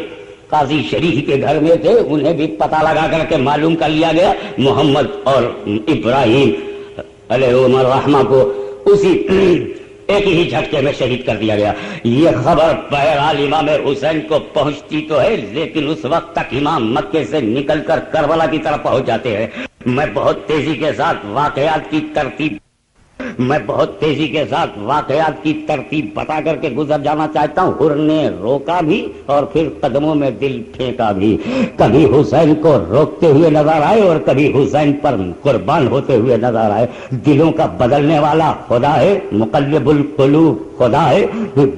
قاضی شریف کے گھر میں تھے، انہیں بھی پتہ لگا کر کے معلوم کر لیا گیا، محمد اور ابراہیم علیہ الرحمہ کو اسی ایک ہی جھٹکے میں شہید کر دیا گیا۔ یہ خبر بہرحال امام حسین کو پہنچتی تو ہے، لیکن اس وقت تک امام مکے سے نکل کر کربلا کی طرف پہنچ جاتے ہیں۔ میں بہت تیزی کے ساتھ واقعات کی ترتیب بتا کر کے گزر جانا چاہتا ہوں۔ حر نے روکا بھی اور پھر قدموں میں دل پھینکا بھی، کبھی حسین کو روکتے ہوئے نظر آئے اور کبھی حسین پر قربان ہوتے ہوئے نظر آئے۔ دلوں کا بدلنے والا خدا ہے، مقلب القلوب خدا ہے،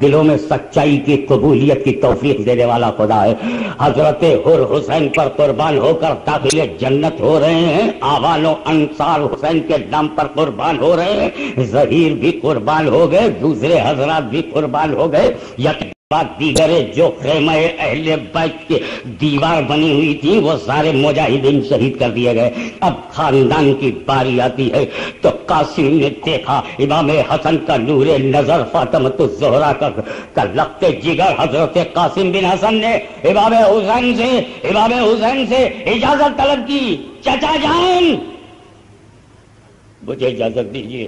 دلوں میں سچائی کی قبولیت کی توفیق دینے والا خدا ہے۔ حضرت حر حسین پر قربان ہو کر داخل جنت ہو رہے ہیں، آوان و انصار حسین کے نام پر قربان ہو رہے ہیں، ظہیر بھی قربان ہو گئے، دوسرے حضرات بھی قربان ہو گئے، دیگر جو خیمہ اہل بیت کی دیوار بنی ہوئی تھی وہ سارے مجاہدین شہید کر دیے گئے۔ اب خاندان کی باری آتی ہے تو قاسم نے دیکھا امام حسن کا نور نظر فاطمۃ الزہرا کا لخت جگر حضرت قاسم بن حسن نے امام حسین سے اجازت طلب کی، چچا جان مجھے اجازت دیجیے،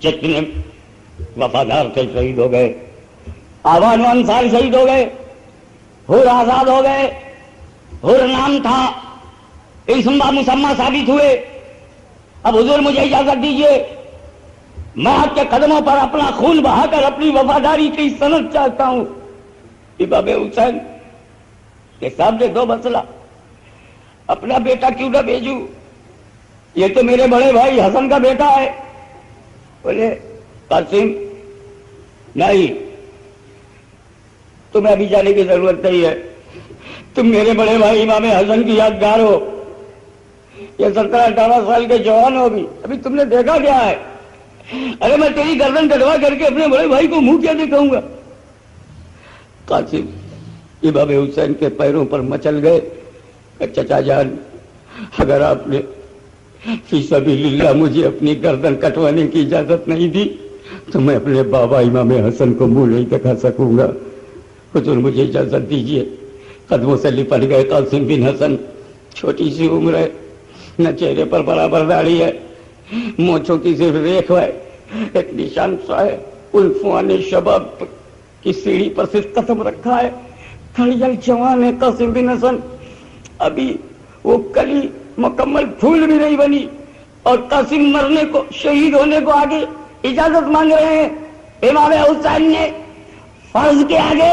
جتنے وفادار تھے شہید ہو گئے، آوان و انصار شہید ہو گئے، حر آزاد ہو گئے، حر نام تھا، اسم مسمى ثابت ہوئے، اب حضور مجھے اجازت دیجیے، میں آپ کے قدموں پر اپنا خون بہا کر اپنی وفاداری کی سند چاہتا ہوں۔ امام حسین کے سامنے دو مسئلہ، اپنا بیٹا کیوں نہ بھیجوں، یہ تو میرے بڑے بھائی حسن کا بیٹا ہے۔ بولے قاسم نہیں، تمہیں ابھی جانے کی ضرورت نہیں ہے، تم میرے بڑے بھائی امام حسن کی یادگار ہو، یہ 17-18 سال کے جوان ہو، ابھی تم نے دیکھا کیا ہے؟ ارے میں تیری گردن کٹوا کر کے اپنے بڑے بھائی کو منہ کیا دکھاؤں گا؟ قاسم امام حسین کے پیروں پر مچل گئے کہ چچا جان اگر آپ نے فی سبیل اللہ مجھے اپنی گردن کٹوانے کی اجازت نہیں دی تو میں اپنے بابا امام حسن کو منہ نہیں دکھا سکوں گا، حضور مجھے اجازت دیجیے۔ قدموں سے لپٹ گئے قاسم بن حسن، چھوٹی سی عمر ہے، نہ چہرے پر برابر داڑھی ہے، مونچھوں کی صرف ریکھ ہے، ایک نشان سا ہے، عنفوان شباب کی سیڑھی پر صرف قدم رکھا ہے، کھڑیل جوان ہے قاسم بن حسن، ابھی وہ کلی مکمل پھول بھی نہیں بنی، اور قاسم مرنے کو شہید ہونے کو آگے اجازت مانگ رہے ہیں۔ امام حسین نے فرض کے آگے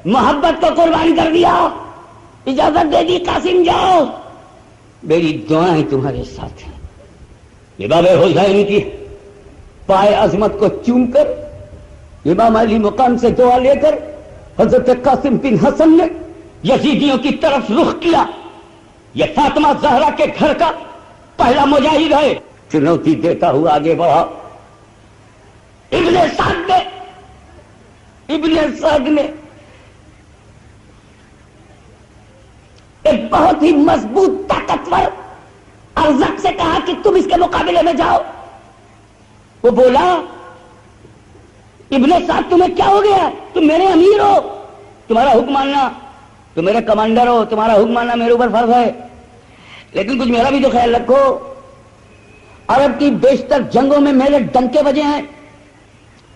محبت کو قربان کر دیا، اجازت دے دی، قاسم جاؤ، میری دعائیں تمہارے ساتھ ہیں۔ امام حسین کی پائے عظمت کو چوم کر امام علی مقام سے دعا لے کر حضرت قاسم بن حسن نے یزیدیوں کی طرف رخ کیا۔ یہ فاطمہ زہرا کے گھر کا پہلا مجاہد ہے، چنوتی دیتا ہوا آگے بڑھا۔ ابن سعد نے ایک بہت ہی مضبوط طاقتور ارزق سے کہا کہ تم اس کے مقابلے میں جاؤ۔ وہ بولا ابن سعد تمہیں کیا ہو گیا؟ تم میرے امیر ہو، تمہارا حکم ماننا، تم میرے کمانڈر ہو، تمہارا حکم ماننا میرے اوپر فرض ہے، لیکن کچھ میرا بھی تو خیال رکھو۔ عرب کی بیشتر جنگوں میں میرے ڈنکے بجے ہیں،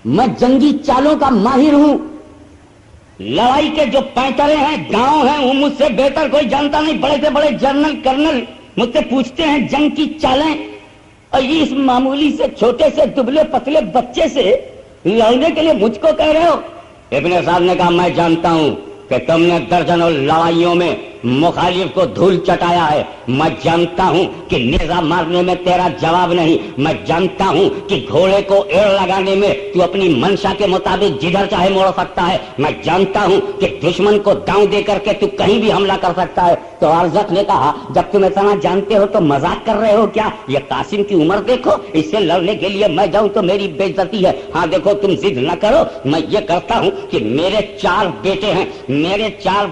میں جنگی چالوں کا ماہر ہوں، لڑائی کے جو پیٹرے ہیں، گاؤں ہیں، وہ مجھ سے بہتر کوئی جانتا نہیں۔ بڑے سے بڑے جنرل کرنل مجھ سے پوچھتے ہیں جنگ کی چالیں، اور یہ اس معمولی سے چھوٹے سے دبلے پتلے بچے سے لڑنے کے لیے مجھ کو کہہ رہے ہو؟ ابن سعد نے کہا میں جانتا ہوں کہ تم نے درجنوں لڑائیوں میں مخالف کو دھول چٹایا ہے. میں جانتا ہوں کہ نیزہ مارنے میں تیرا جواب نہیں. میں جانتا ہوں کہ گھوڑے کو ایڑ لگانے میں تو اپنی منشا کے مطابق جدھر چاہے موڑ سکتا ہے. میں جانتا ہوں کہ دشمن کو داؤں دے کر کے تو کہیں بھی حملہ کر سکتا ہے. تو ارزق نے کہا جب تم اتنا جانتے ہو تو مذاق کر رہے ہو کیا؟ یہ قاسم کی عمر دیکھو, اس سے لڑنے کے لیے میں جاؤں تو میری بے عزتی ہے. ہاں دیکھو تم ضد نہ کرو, میں یہ کرتا ہوں کہ میرے 4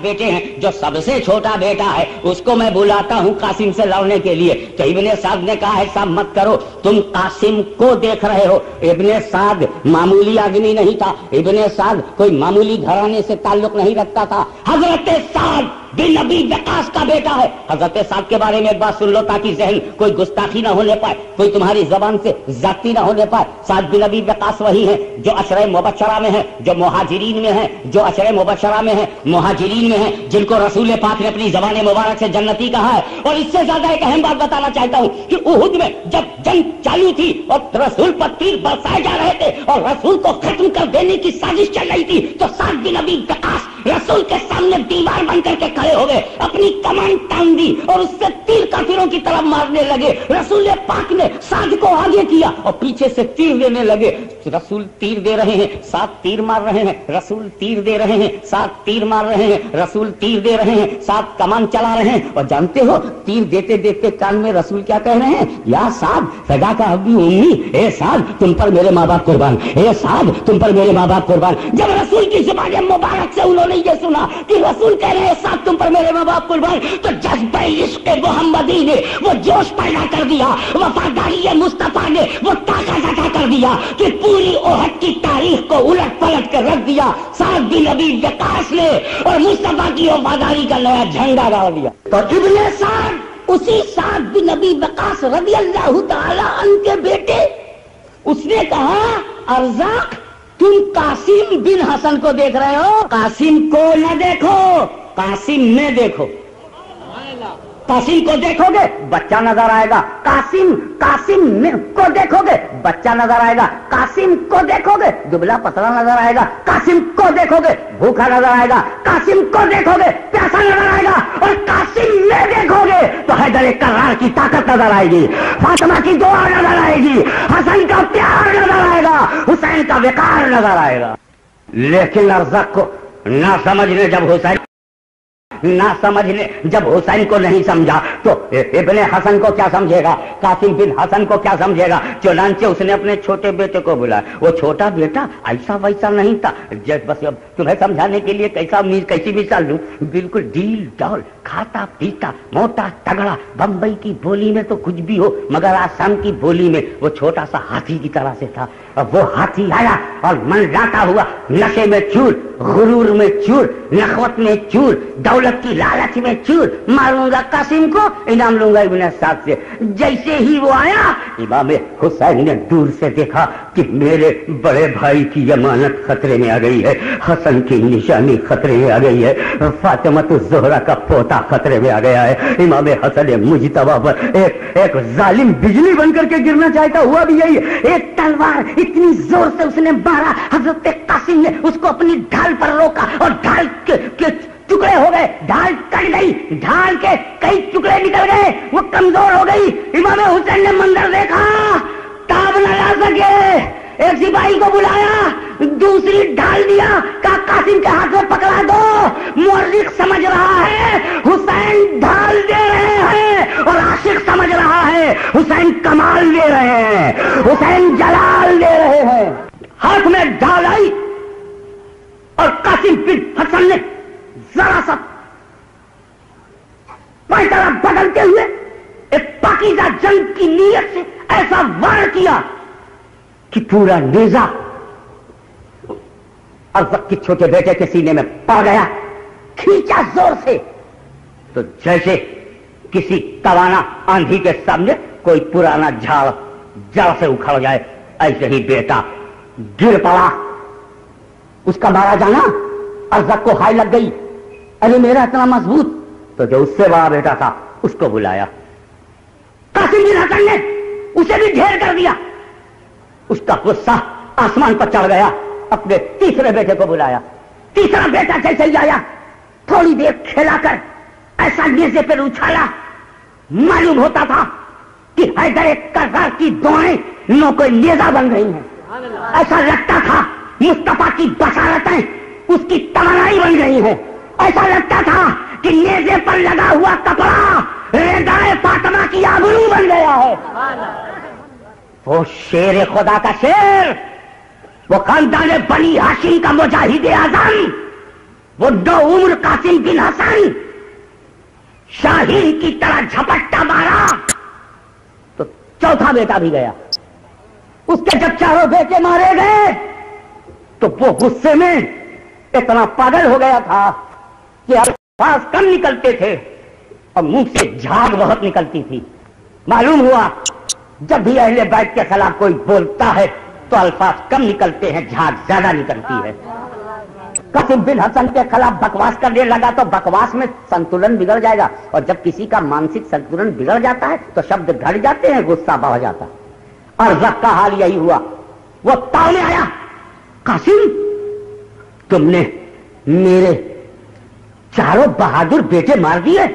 بیٹے ہیں, جو سب سے چھوٹا بیٹا ہے اس کو میں بلاتا ہوں قاسم سے لڑنے کے لیے. تو ابن سعد نے کہا ایسا مت کرو, تم قاسم کو دیکھ رہے ہو. ابن سعد معمولی آدمی نہیں تھا, ابن سعد کوئی معمولی گھرانے سے تعلق نہیں رکھتا تھا. حضرت سعد بن ابی وقاص کا بیٹا ہے. حضرت سعد کے بارے میں ایک بات سن لو تاکہ ذہن کوئی گستاخی نہ ہونے پائے, کوئی تمہاری زبان سے زیادتی نہ ہونے پائے. سعد بن ابی وقاص وہی ہیں جو عشرہ مبشرہ میں ہیں, جو مہاجرین میں ہیں, جو عشرہ مبشرہ میں ہیں, مہاجرین میں ہیں, جن کو رسول پاک نے اپنی زبان مبارک سے جنتی کہا ہے. اور اس سے زیادہ ایک اہم بات بتانا چاہتا ہوں کہ احد میں جب جنگ چالو تھی اور رسول پر تیر برسائے جا رہے تھے اور رسول کو ختم کر دینے کی سازش چل رہی تھی, تو سعد بن ابی وقاص رسول کے سامنے دیوار بن کر کے کھڑے ہو گئے, اپنی کمان تان دی اور اس سے تیر کافروں کی طرف مارنے لگے. رسول پاک نے سعد کو آگے کیا اور پیچھے سے تیر دینے لگے. رسول تیر دے رہے ہیں, سعد تیر مار رہے ہیں, رسول تیر دے رہے ہیں, سعد تیر مار رہے ہیں, رسول تیر دے رہے ہیں, سعد کمان چلا رہے ہیں. اور جانتے ہو تیر دیتے دیتے کان میں رسول کیا کہہ رہے ہیں؟ یا سعد فدا کا ابی امی, اے سعد تم پر میرے ماں باپ قربان, اے سعد تم پر میرے ماں باپ قربان. جب رسول کی زبان مبارک سے انہوں نے یہ سنا کہ رسول کہہ رہے ہیں سعد تم پر میرے ماں باپ قربان, تو جذبہ عشق محمدی نے وہ جوش پیدا کر دیا, وفاداری مصطفیٰ نے وہ طاقت عطا کر دیا کہ پوری احد کی تاریخ کو الٹ پلٹ کر رکھ دیا. سعد بن ابی وقاص نے اور مصطفیٰ کی وفاداری کا نیا جھنڈا گاڑ دیا. تو ابن سعد, اسی سعد بن ابی وقاص رضی اللہ تعالی عنہ کے بیٹے, اس نے کہا ارزاق تم قاسم بن حسن کو دیکھ رہے ہو, قاسم کو نہ دیکھو, قاسم میں دیکھو. قاسم کو دیکھو گے بچہ نظر آئے گا, قاسم کو دیکھو گے بچہ نظر آئے گا, قاسم کو دیکھو گے دبلا پتلا نظر آئے گا, قاسم کو دیکھو گے بھوکا نظر آئے گا, قاسم کو دیکھو گے پیاسا نظر آئے گا, اور قاسم میں دیکھو گے تو حیدر کرار کی طاقت نظر آئے گی, فاطمہ کی دعا نظر آئے گی, حسن کا پیار نظر آئے گا, حسین کا وقار نظر آئے گا. لیکن ارزاق کو نہ سمجھنے جب حسین کو نہیں سمجھا تو ابن حسن کو کیا سمجھے گا, قاسم بن حسن کو کیا سمجھے گا. چنانچہ اس نے اپنے چھوٹے بیٹے کو بلایا. وہ چھوٹا بیٹا ایسا ویسا نہیں تھا, بس اب تمہیں سمجھانے کے لیے کیسی مثال دوں, بالکل ڈیل ڈال, کھاتا پیتا, موٹا تگڑا, بمبئی کی بولی میں تو کچھ بھی ہو مگر آسام کی بولی میں وہ چھوٹا سا ہاتھی کی طرح سے تھا. اب وہ ہاتھی آیا اور منڈراتا ہوا, نشے میں چور, غرور میں چور, نخوت میں چور, دولت کی لالچ میں چور, ماروں گا قاسم کو انعام لوں گا ابن سعد سے. جیسے ہی وہ آیا امام حسین نے دور سے دیکھا کہ میرے بڑے بھائی کی امانت خطرے میں آ گئی ہے, حسن کی نشانی خطرے میں آ گئی ہے, فاطمۃ الزہرا کا پوتا خطرے میں آ گیا ہے. امام حسن مجتبی پر ایک ظالم بجلی بن کر کے گرنا چاہتا, ہوا بھی یہی, ایک تلوار اتنی زور سے اس نے مارا, حضرت قاسم نے اس کو اپنی ڈھال پر روکا اور ڈھال کے ٹکڑے ہو گئے, ڈھال کٹ گئی, ڈھال کے کئی ٹکڑے نکل گئے, وہ کمزور ہو گئی. امام حسین نے منظر دیکھا, تاب نہ لا سکے, ایک سپاہی کو بلایا, دوسری ڈھال دیا, کہا قاسم کے ہاتھ میں پکڑا دو. مورخ سمجھ رہا ہے حسین ڈھال دے رہے ہیں اور عاشق سمجھ رہا ہے حسین کمال دے رہے ہیں, حسین جلال دے رہے ہیں. ہاتھ میں ڈھال آئی اور قاسم بن حسن نے ذرا سا پیسہ بدلتے ہوئے ایک پاکیزہ جنگ کی نیت سے ایسا وار کیا کہ پورا نیزہ ارزق کے چھوٹے بیٹے کے سینے میں پا گیا, کھینچا زور سے تو جیسے کسی توانا آندھی کے سامنے کوئی پرانا جھاڑ جڑ سے اکھڑ جائے, ایسے ہی بیٹا گر پڑا. اس کا مارا جانا ارزق کو ہائی لگ گئی, ارے میرا اتنا مضبوط. تو جو اس سے بڑا بیٹا تھا اس کو بلایا, قاسم بن حسن نے اسے بھی ڈھیر کر دیا. اس کا غصہ آسمان پر چڑھ گیا, اپنے تیسرے بیٹے کو بلایا. تیسرا بیٹا جیسے ہی آیا تھوڑی دیر کھیلا کر ایسا نیزے پر اچھالا، معلوم ہوتا تھا کہ حیدر کرار کی دعائیں نو کوئی نیزہ بن رہی ہیں، ایسا لگتا تھا مصطفیٰ کی بشارتیں اس کی توانائی بن گئی ہیں، ایسا لگتا تھا کہ نیزے پر لگا ہوا کپڑا ردائے فاطمہ کی آبرو بن گیا ہے۔ وہ شیر خدا کا شیر، وہ خاندان بنی ہاشم کا مجاہد اعظم، وہ دو عمر قاسم بن حسن شاہین کی طرح جھپٹا مارا تو چوتھا بیٹا بھی گیا۔ اس کے جب چاروں بیٹے مارے گئے تو وہ غصے میں اتنا پاگل ہو گیا تھا کہ الفاظ کم نکلتے تھے اور منہ سے جھاگ بہت نکلتی تھی۔ معلوم ہوا جب بھی اہل بیت کے خلاف کوئی بولتا ہے تو الفاظ کم نکلتے ہیں، جھاگ زیادہ نکلتی ہے۔ قاسم بن حسن کے خلاف بکواس کرنے لگا تو بکواس میں سنتولن بگڑ جائے گا، اور جب کسی کا مانسک سنتولن بگڑ جاتا ہے تو شبد گھٹ جاتے ہیں، غصہ بڑھ جاتا ہے۔ اور ارزق کا حال یہی ہوا، وہ تاؤ میں آیا، قاسم تم نے میرے چاروں بہادر بیٹے مار دیے،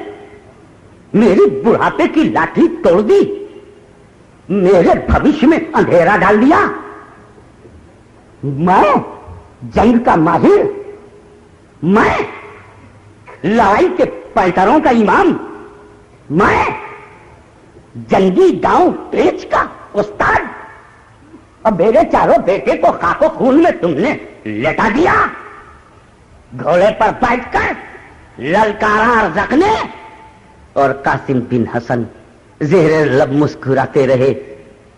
میری بڑھاپے کی لاٹھی توڑ دی، میرے بھوشیہ میں اندھیرا ڈال دیا، میں جنگ کا ماہر، میں لڑائی کے پیکروں کا امام، میں جنگی داؤں پیچ کا استاد، اور میرے چاروں بیٹے کو خاک و خون میں تم نے لٹا دیا۔ گھوڑے پر بیٹھ کر للکارا ارزق نے، اور قاسم بن حسن زہر لب مسکراتے رہے،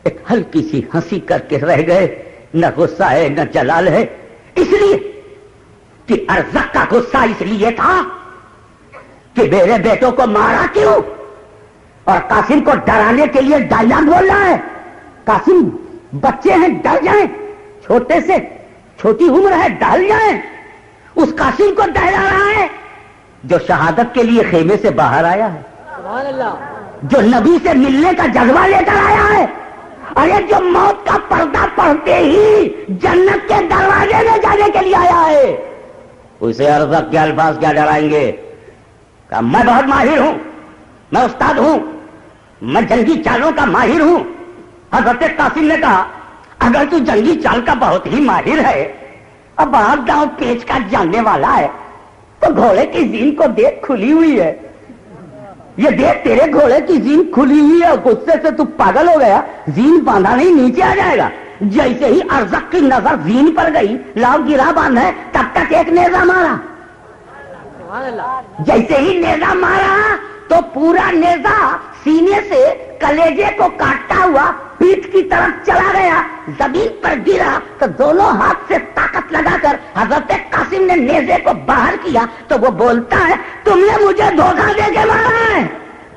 ایک ہلکی سی ہنسی کر کے رہ گئے، نہ غصہ ہے نہ جلال ہے، اس لیے کہ ارزق کا غصہ اس لیے تھا کہ میرے بیٹوں کو مارا کیوں، اور قاسم کو ڈرانے کے لیے ڈائلاگ بول رہا ہے۔ قاسم بچے ہیں، ڈر جائیں، چھوٹے سے چھوٹی عمر ہے، ڈر جائیں، اس قاسم کو ڈرا رہا ہے جو شہادت کے لیے خیمے سے باہر آیا ہے، سبحان اللہ، جو نبی سے ملنے کا جذبہ لے کر آیا ہے، ارے جو موت کا پردہ پڑھتے ہی جنت کے دروازے میں جانے کے لیے آیا ہے، اسے ارزق کے الفاظ کیا ڈرائیں گے؟ کہ میں بہت ماہر ہوں، میں استاد ہوں، میں جنگی چالوں کا ماہر ہوں۔ حضرت قاسم نے کہا اگر تو جنگی چال کا بہت ہی ماہر ہے اور بہت داؤں پیچ کا جاننے والا ہے تو گھوڑے کی زین کو دیکھ کھلی ہوئی ہے، یہ دیکھ تیرے گھوڑے کی زین کھلی ہوئی ہے، غصے سے تو پاگل ہو گیا، زین باندھا نہیں نیچے آ جائے گا۔ جیسے ہی ارزق کی نظر زین پر گئی، لاؤ گرا باندھ ہے، تب تک ایک نیزہ مارا، سبحان اللہ، جیسے ہی نیزہ مارا تو پورا نیزہ سینے سے کلیجے کو کاٹتا ہوا پیٹھ کی طرف چلا گیا، زمین پر گرا تو دونوں ہاتھ سے طاقت لگا کر حضرت قاسم نے نیزے کو باہر کیا تو وہ بولتا ہے تم نے مجھے دھوکہ دے کے مارا ہے۔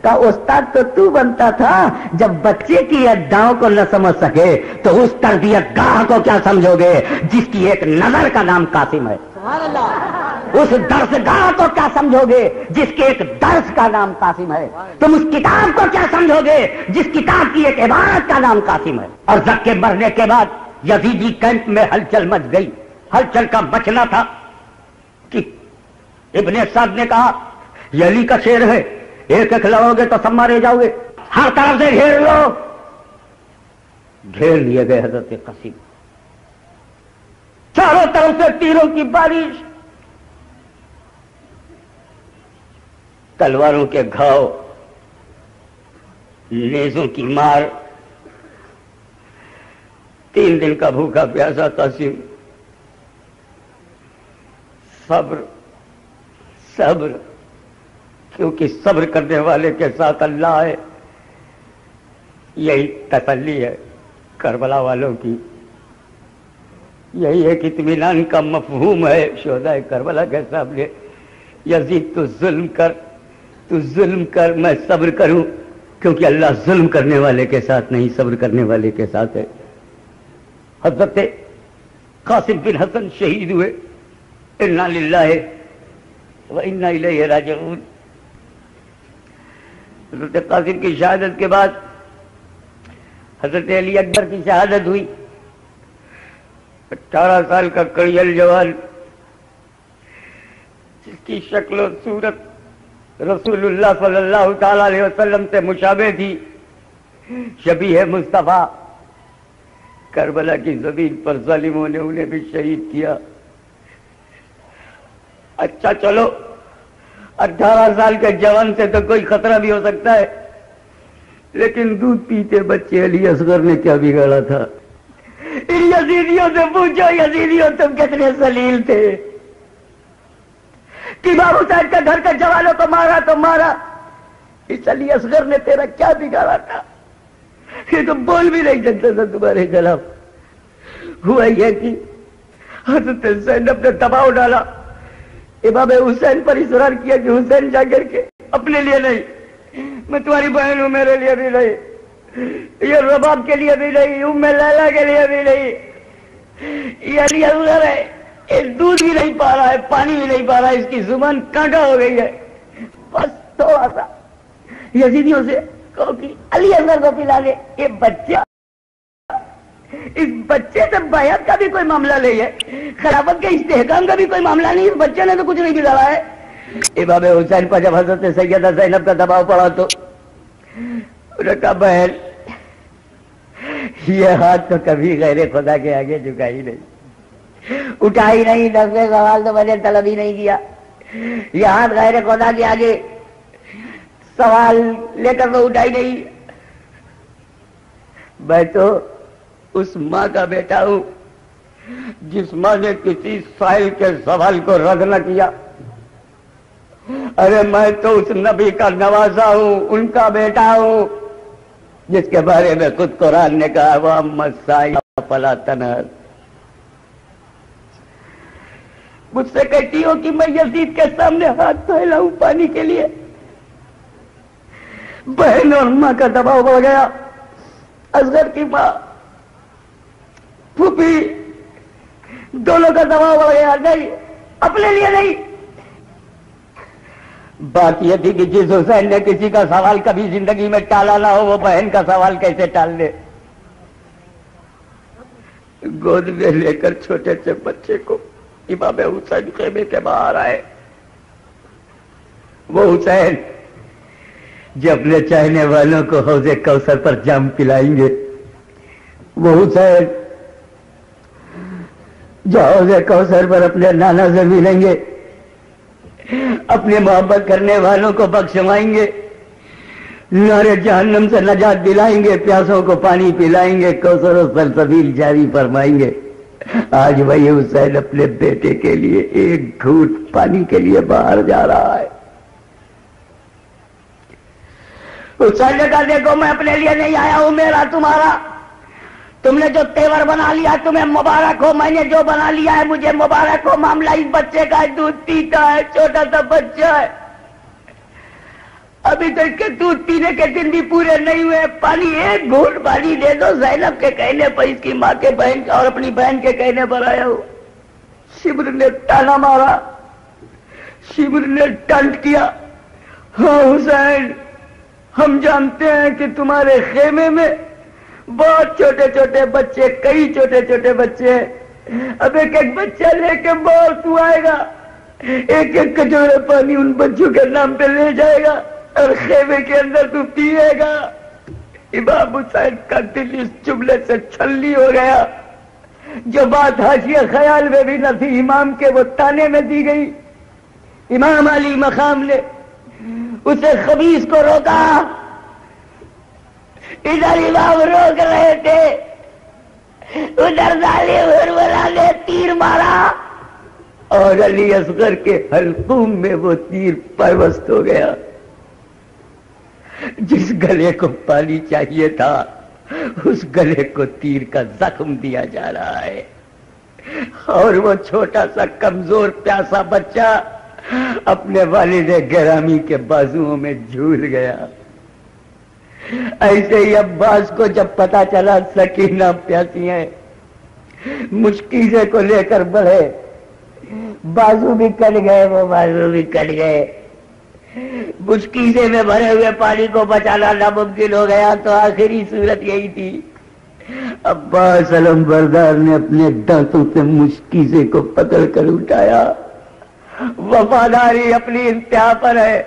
کہ استاد تو بنتا تھا، جب بچے کی اداؤں کو نہ سمجھ سکے تو اس تربیت گاہ کو کیا سمجھو گے جس کی ایک نظر کا نام قاسم ہے؟ سبحان اللہ، اس درس گاہ کو کیا سمجھو گے جس کے ایک درس کا نام قاسم ہے؟ تم اس کتاب کو کیا سمجھو گے جس کتاب کی ایک عبارت کا نام قاسم ہے؟ اور ارزق کے مرنے کے بعد یزیدی کیمپ میں ہلچل مچ گئی۔ ہلچل کا مچنا تھا کہ ابن سعد نے کہا یہ علی کا شیر ہے، ایک ایک لڑو گے تو سب مارے جاؤ گے، ہر طرف سے گھیر لو۔ گھیر لیے گئے حضرت قاسم، چاروں طرف سے تیروں کی بارش، تلواروں کے گھاؤ، نیزوں کی مار۔ 3 دن کا بھوکا پیاسا قاسم، صبر صبر، کیونکہ صبر کرنے والے کے ساتھ اللہ ہے، یہی تسلی ہے کربلا والوں کی، یہی ایک اطمینان کا مفہوم ہے شہدائے کربلا کے سامنے۔ یزید تو ظلم کر، تو ظلم کر، میں صبر کروں، کیونکہ اللہ ظلم کرنے والے کے ساتھ نہیں، صبر کرنے والے کے ساتھ ہے۔ حضرت قاسم بن حسن شہید ہوئے، انا للہ و انا الیہ راجعون۔ حضرت قاسم کی شہادت کے بعد حضرت علی اکبر کی شہادت ہوئی۔ 18 سال کا کڑیل جوان جس کی شکل و صورت رسول اللہ صلی اللہ تعالی علیہ وسلم سے مشابہ تھی، شبیہ مصطفیٰ، کربلا کی زمین پر ظالموں نے انہیں بھی شہید کیا۔ اچھا چلو 18 سال کے جوان سے تو کوئی خطرہ بھی ہو سکتا ہے، لیکن دودھ پیتے بچے علی اصغر نے کیا بگاڑا تھا؟ ان یزیدیوں سے پوچھو، یزیدیوں تم کتنے ذلیل تھے کہ امام حسین کا گھر کے جوانوں کو مارا تو مارا، اس علی اصغر نے تیرا کیا بگاڑا تھا؟ یہ تو بول بھی نہیں سکتے تھے تمہارے خلاف۔ ہوا یہ کہ حضرت زینب نے دباؤ ڈالا، امام حسین پر اصرار کیا کہ حسین جا کر کے اپنے لیے نہیں، میں تمہاری بہن ہوں، میرے لیے بھی نہیں، یہ رباب کے لیے بھی نہیں، ام لیلا کے لیے بھی نہیں، یہ علی اصغر ہے، یہ دودھ بھی نہیں پا رہا ہے، پانی بھی نہیں پا رہا ہے، اس کی زبان کانٹا ہو گئی ہے، بس تھوڑا سا یزیدیوں سے کہو کہ علی اصغر کو پلا دے۔ یہ بچہ، اس بچے سے بیعت کا بھی کوئی معاملہ نہیں ہے، خلافت کے استحکام کا بھی کوئی معاملہ نہیں، اس بچے نے تو کچھ نہیں بگاڑا ہے۔ امام حسین پر جب حضرت سیدہ زینب کا دباؤ پڑا تو انہوں نے کہا بہن یہ ہاتھ تو کبھی غیر خدا کے آگے جھکا ہی نہیں، اٹھا ہی نہیں، 10 سوال تو میں نے طلب ہی نہیں کیا، یہ ہاتھ غیر خدا کے آگے سوال لے کر تو اٹھا ہی نہیں۔ میں تو اس ماں کا بیٹا ہوں جس ماں نے کسی سائل کے سوال کو رد نہ کیا، ارے میں تو اس نبی کا نوازا ہوں، ان کا بیٹا ہوں جس کے بارے میں خود قرآن نے کہا وَأَمَّا السَّائِلَ فَلَا تَنْهَرْ۔ مجھ سے کہتی ہو کہ میں یزید کے سامنے ہاتھ پھیلاؤں پانی کے لیے، بہن اور ماں کا دباؤ بڑھ گیا، اصغر کی ماں، پھوپھی، دونوں کا دباؤ بڑھ گیا، نہیں اپنے لیے نہیں۔ بات یہ تھی کہ جس حسین نے کسی کا سوال کبھی زندگی میں ٹالا نہ ہو، وہ بہن کا سوال کیسے ٹال دے؟ گود میں لے کر چھوٹے سے بچے کو امام حسین خیمے کے باہر آئے، وہ حسین جو اپنے چاہنے والوں کو حوض کوثر پر جام پلائیں گے، وہ حسین جو حوض کوثر پر اپنے نانا سے ملیں گے، اپنے محبت کرنے والوں کو بخشوائیں گے، نار جہنم سے نجات دلائیں گے، پیاسوں کو پانی پلائیں گے، کوثر و سلسبیل جاری فرمائیں گے۔ آج وہی حسین اپنے بیٹے کے لیے ایک گھونٹ پانی کے لیے باہر جا رہا ہے۔ حسین نے کہا دیکھو میں اپنے لیے نہیں آیا ہوں، میرا تمہارا، تم نے جو تیور بنا لیا تمہیں مبارک ہو، میں نے جو بنا لیا ہے مجھے مبارک ہو۔ معاملہ اس بچے کا ہے، دودھ پیتا ہے، چھوٹا سا بچہ ہے، ابھی تو اس کے دودھ پینے کے دن بھی پورے نہیں ہوئے، پانی ایک گھونٹ پانی دے دو۔ زینب کے کہنے پر، اس کی ماں کے بہن اور اپنی بہن کے کہنے پر آیا ہو۔ شمر نے تانا مارا، شمر نے ٹنٹ کیا، ہاں حسین ہم جانتے ہیں کہ تمہارے خیمے میں بہت چھوٹے چھوٹے بچے، کئی چھوٹے چھوٹے بچے ہیں، اب ایک ایک بچہ لے کے باہر تو آئے گا، ایک ایک کٹورا پانی ان بچوں کے نام پہ لے جائے گا اور خیمے کے اندر تو پیے گا۔ امام حسین کا دل اس جملے سے چھلنی ہو گیا، جو بات حاشیہ خیال میں بھی نہ تھی امام کے وہ تانے میں دی گئی۔ امام علی مقام نے اسے خبیث کو روکا، ادھر امام روک رہے تھے، ادھر ظالم ہرملا نے تیر مارا اور علی اصغر کے حلقوم میں وہ تیر پیوست ہو گیا۔ جس گلے کو پانی چاہیے تھا اس گلے کو تیر کا زخم دیا جا رہا ہے، اور وہ چھوٹا سا کمزور پیاسا بچہ اپنے والد گرامی کے بازوؤں میں جھول گیا۔ ایسے ہی عباس کو جب پتا چلا سکینہ پیاسی ہے، مشکیزے کو لے کر بڑھے، بازو بھی کٹ گئے، وہ بازو بھی کٹ گئے، مشکیزے میں بھرے ہوئے پانی کو بچانا ناممکن ہو گیا، تو آخری صورت یہی تھی، عباس علم بردار نے اپنے دانتوں سے مشکیزے کو پکڑ کر اٹھایا وفاداری اپنی انتہا پر ہے.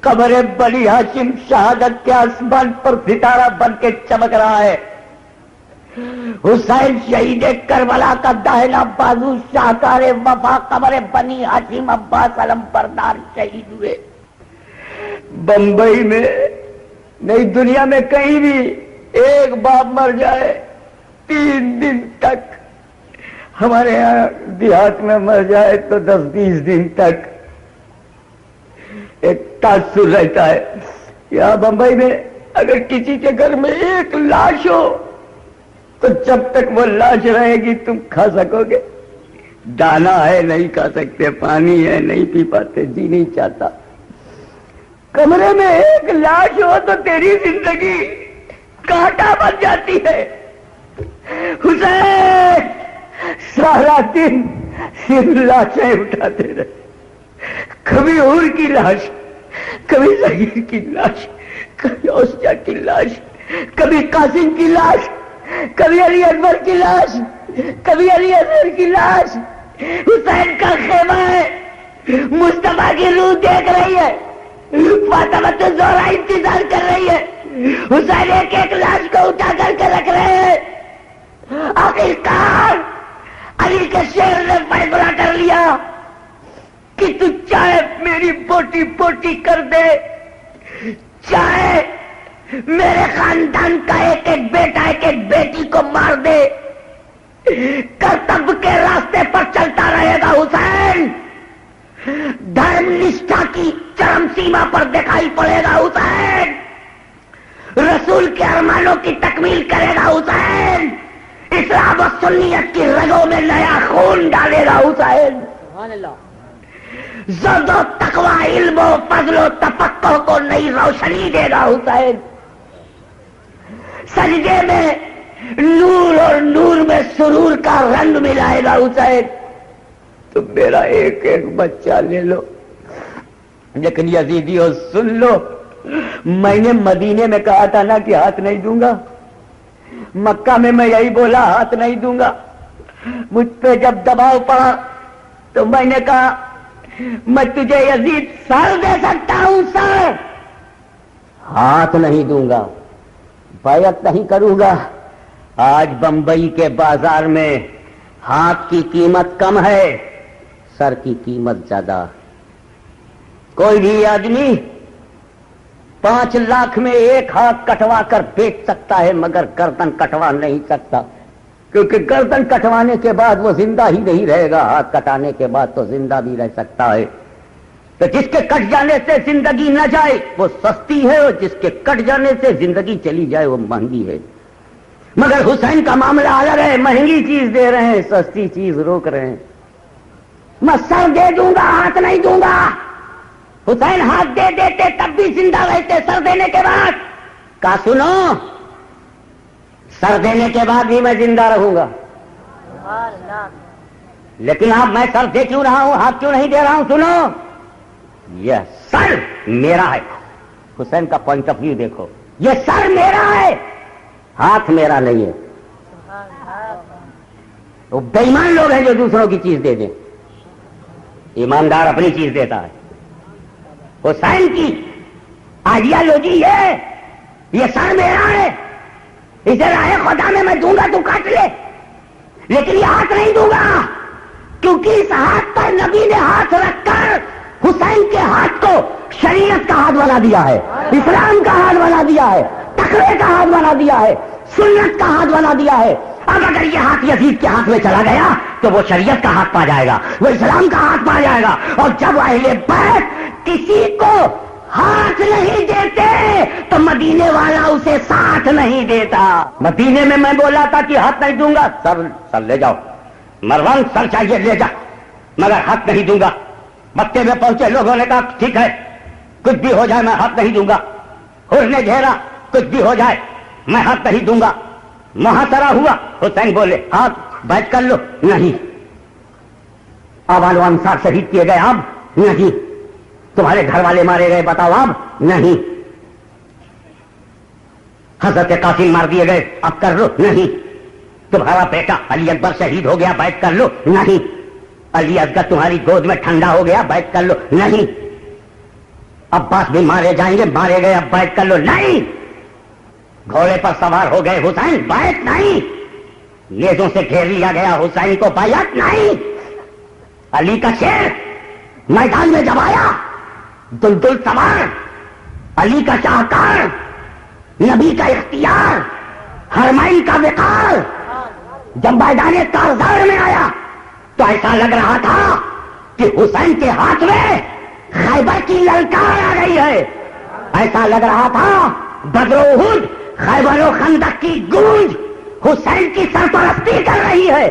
قبر بنی ہاشم شہادت کے آسمان پر ستارہ بن کے چمک رہا ہے. حسین شہید کربلا کا داہنا بازو شاہکار وفا قبر بنی ہاشم عباس علم بردار شہید ہوئے. بمبئی میں نہیں دنیا میں کہیں بھی ایک باپ مر جائے 3 دن تک، ہمارے یہاں دیہات میں مر جائے تو 10-20 دن تک ایک تاثر رہتا ہے. یہاں بمبئی میں اگر کسی کے گھر میں ایک لاش ہو تو جب تک وہ لاش رہے گی تم کھا سکو گے. دانا ہے نہیں کھا سکتے، پانی ہے نہیں پی پاتے، جی نہیں چاہتا. کمرے میں ایک لاش ہو تو تیری زندگی کانٹا بن جاتی ہے. حسین سارا دن صرف لاشیں اٹھاتے رہے، کبھی اور کی لاش، کبھی ظہیر کی لاش، کبھی اوسیا کی لاش، کبھی قاسم کی لاش، کبھی علی اکبر کی لاش، کبھی علی اصغر کی لاش. حسین کا خیمہ ہے، مصطفیٰ کی روح دیکھ رہی ہے، فاطمہ الزہرا انتظار کر رہی ہے. حسین ایک ایک لاش کو اٹھا کر کے رکھ رہے ہیں. آخرکار علی کے شیر نے فیصلہ کر لیا کہ تو چاہے میری بوٹی بوٹی کر دے، چاہے میرے خاندان کا ایک ایک بیٹا ایک ایک بیٹی کو مار دے، کرتب کے راستے پر چلتا رہے گا. حسین دھرم نشٹھا کی چرم سیما پر دکھائی پڑے گا. حسین رسول کے ارمانوں کی تکمیل کرے گا. حسین اسلام و سنیت کی رگوں میں نیا خون ڈالے گا. حسین سبحان اللہ. زہد و تقوی، علم و فضل و تفقہ کو نئی روشنی دے گا. حسین سجدے میں نور اور نور میں سرور کا رنگ ملائے گا. حسین تو میرا ایک ایک بچہ لے لو، لیکن یزیدیوں سن لو، میں نے مدینے میں کہا تھا نا کہ ہاتھ نہیں دوں گا، مکہ میں یہی بولا ہاتھ نہیں دوں گا. مجھ پہ جب دباؤ پڑا تو میں نے کہا میں تجھے یزید سر دے سکتا ہوں، سر، ہاتھ نہیں دوں گا، بیعت نہیں کروں گا. آج بمبئی کے بازار میں ہاتھ کی قیمت کم ہے، سر کی قیمت زیادہ. کوئی بھی آدمی 5 لاکھ میں ایک ہاتھ کٹوا کر بیچ سکتا ہے، مگر گردن کٹوا نہیں سکتا، کیونکہ گردن کٹوانے کے بعد وہ زندہ ہی نہیں رہے گا، ہاتھ کٹانے کے بعد تو زندہ بھی رہ سکتا ہے. تو جس کے کٹ جانے سے زندگی نہ جائے وہ سستی ہے، اور جس کے کٹ جانے سے زندگی چلی جائے وہ مہنگی ہے. مگر حسین کا معاملہ الگ ہے، مہنگی چیز دے رہے ہیں، سستی چیز روک رہے ہیں. میں سر دے دوں گا، ہاتھ نہیں دوں گا. حسین ہاتھ دے دیتے تب بھی زندہ رہتے، سر دینے کے بعد. کہا سنو، سر دینے کے بعد بھی میں زندہ رہوں گا، سبحان اللہ. لیکن اب میں سر دے کیوں رہا ہوں، ہاتھ کیوں نہیں دے رہا ہوں؟ سنو، یہ سر میرا ہے. حسین کا پوائنٹ آف ویو دیکھو، یہ سر میرا ہے، ہاتھ میرا نہیں ہے. وہ بے ایمان لوگ ہیں جو دوسروں کی چیز دے دیں، ایماندار اپنی چیز دیتا ہے. حسین کی آئیڈیالوجی یہ سر میرا ہے، اسے رائے خدا میں دوں گا تو کاٹ لے، لیکن یہ ہاتھ نہیں دوں گا، کیونکہ اس ہاتھ پر نبی نے ہاتھ رکھ کر حسین کے ہاتھ کو شریعت کا ہاتھ بنا دیا ہے، اسلام کا ہاتھ بنا دیا ہے، تقوی کا ہاتھ بنا دیا ہے، سنت کا ہاتھ بنا دیا ہے. اب اگر یہ ہاتھ یزید کے ہاتھ میں چلا گیا تو وہ شریعت کا ہاتھ پا جائے گا، وہ اسلام کا ہاتھ پا جائے گا. اور جب اہل بیت کسی کو ہاتھ نہیں دیتے تو مدینے والا اسے ساتھ نہیں دیتا. مدینے میں بولا تھا کہ ہاتھ نہیں دوں گا، سر لے جاؤ، مروان سر چاہیے لے جا، مگر ہاتھ نہیں دوں گا. مکے میں پہنچے لوگوں نے کہا ٹھیک ہے، کچھ بھی ہو جائے میں ہاتھ نہیں دوں گا. حر نے گھیرا، کچھ بھی ہو جائے میں ہاتھ نہیں دوں گا. محاصرہ ہوا، حسین بولے ہاتھ بیعت کر لو، نہیں. آباد و انصار شہید کیے گئے، اب نہیں. تمہارے گھر والے مارے گئے، بتاؤ اب نہیں. حضرت قاسم مار دیے گئے، اب کر لو، نہیں. تمہارا بیٹا علی اکبر شہید ہو گیا، بیعت کر لو، نہیں. علی اصغر تمہاری گود میں ٹھنڈا ہو گیا بیٹھ کر لو، نہیں۔ عباس بھی مارے جائیں گے، مارے گئے، اب بیٹھ کر لو، نہیں۔ گھوڑے پر سوار ہو گئے، حسین بیعت نہیں۔ نیزوں سے گھیر لیا گیا، حسین کو بیعت نہیں۔ علی کا شیر میدان میں جب آیا، دلدل سوار، علی کا شاہکار، نبی کا اختیار، حرمین کا وقار، جب میدان کارزار میں آیا تو ایسا لگ رہا تھا کہ حسین کے ہاتھ میں خیبر کی للکار آ گئی ہے، ایسا لگ رہا تھا بدر و احد، خیبر و خندق کی گونج حسین کی سرپرستی کر رہی ہے،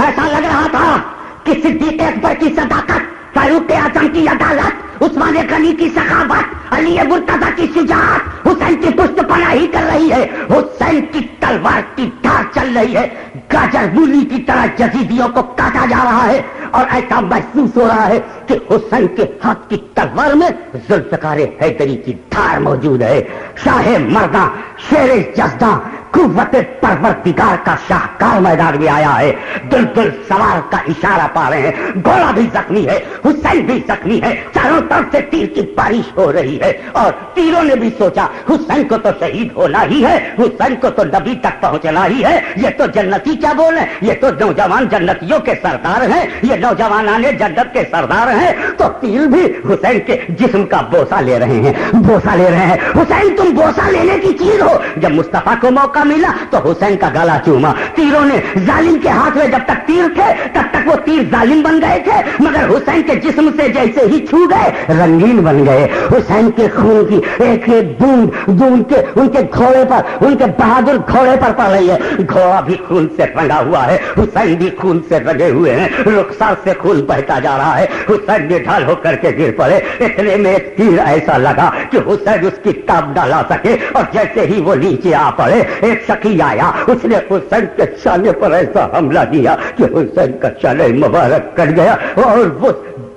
ایسا لگ رہا تھا کہ صدیق اکبر کی صداقت، فاروق اعظم کی عدالت، عثمان غنی کی سخاوت، علی مرتضی کی شجاعت حسین کی پشت پناہی کر رہی ہے، حسین کی تلوار کی دھار چل رہی ہے، گاجر مولی کی طرح یزیدیوں کو کاٹا جا رہا ہے، اور ایسا محسوس ہو رہا ہے کہ حسین کے ہاتھ کی تلوار میں ذوالفقار حیدری کی دھار موجود ہے۔ شاہ مرداں، شیر جزداں، قوت پروردگار کا شاہکار میدان میں آیا ہے، دلدل سوار کا اشارہ پا رہے ہیں، گھوڑا بھی زخمی ہے، حسین بھی زخمی ہے، چاروں طرف سے تیر کی بارش ہو رہی ہے، اور تیروں نے بھی سوچا حسین کو تو شہید ہونا ہی ہے، حسین کو تو نبی تک پہنچنا ہی ہے، یہ تو جنتی کیا بولے، یہ تو نوجوان جنتیوں کے سردار ہیں، یہ نوجوانان جنت کے سردار ہیں، تو تیر بھی حسین کے جسم کا بوسہ لے رہے ہیں، بوسہ لے رہے ہیں۔ حسین تم بوسہ لینے کی چیز ہو۔ جب مصطفیٰ کو موقع ملا تو حسین کا گلا چوما، تیروں نے ظالم کے ہاتھ میں جب تک تیر تھے تب تک وہ تیر ظالم بن گئے تھے، مگر حسین کے جسم سے جیسے ہی چھو گئے رنگین بن گئے۔ حسین کے خون کی ایک ایک بوند ان کے گھوڑے پر، ان کے بہادر گھوڑے پر پڑ رہی ہے، گھوڑا بھی خون سے رنگا ہوا ہے، حسین بھی خون سے رنگے ہوئے ہیں، رخسار سے خون بہتا جا رہا ہے، حسین ڈھال ہو کر کے گر پڑے، اتنے میں ایک تیر ایسا لگا کہ حسین اس کی تاب نہ لا سکے، اور جیسے ہی وہ نیچے آ پڑے ایک شکی آیا، اس نے حسین کے شانے پر ایسا حملہ کیا کہ حسین کا شانے مبارک کٹ گیا، اور وہ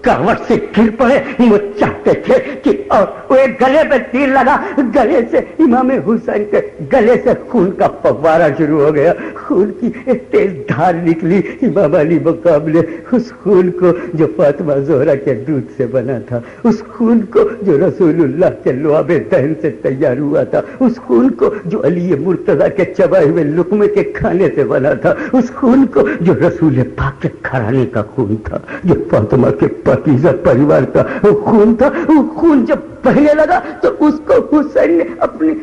کروٹ سے گر پڑے۔ وہ چاہتے تھے کہ اور وہ ایک گلے پہ تیر لگا، گلے سے امام حسین کے گلے سے خون کا فوارہ شروع ہو گیا، خون کی ایک تیز دھار نکلی۔ امام علی مقام نے اس خون کو جو فاطمہ زہرا کے دودھ سے بنا تھا، اس خون کو جو رسول اللہ کے لعاب دہن سے تیار ہوا تھا، اس خون کو جو علی مرتضی کے چبائے ہوئے لقمے کے کھانے سے بنا تھا، اس خون کو جو رسول پاک کے گھرانے کا خون تھا، جو فاطمہ کے پاکیزہ پریوار کا خون تھا، وہ خون جب بہنے لگا تو اس کو حسین نے اپنے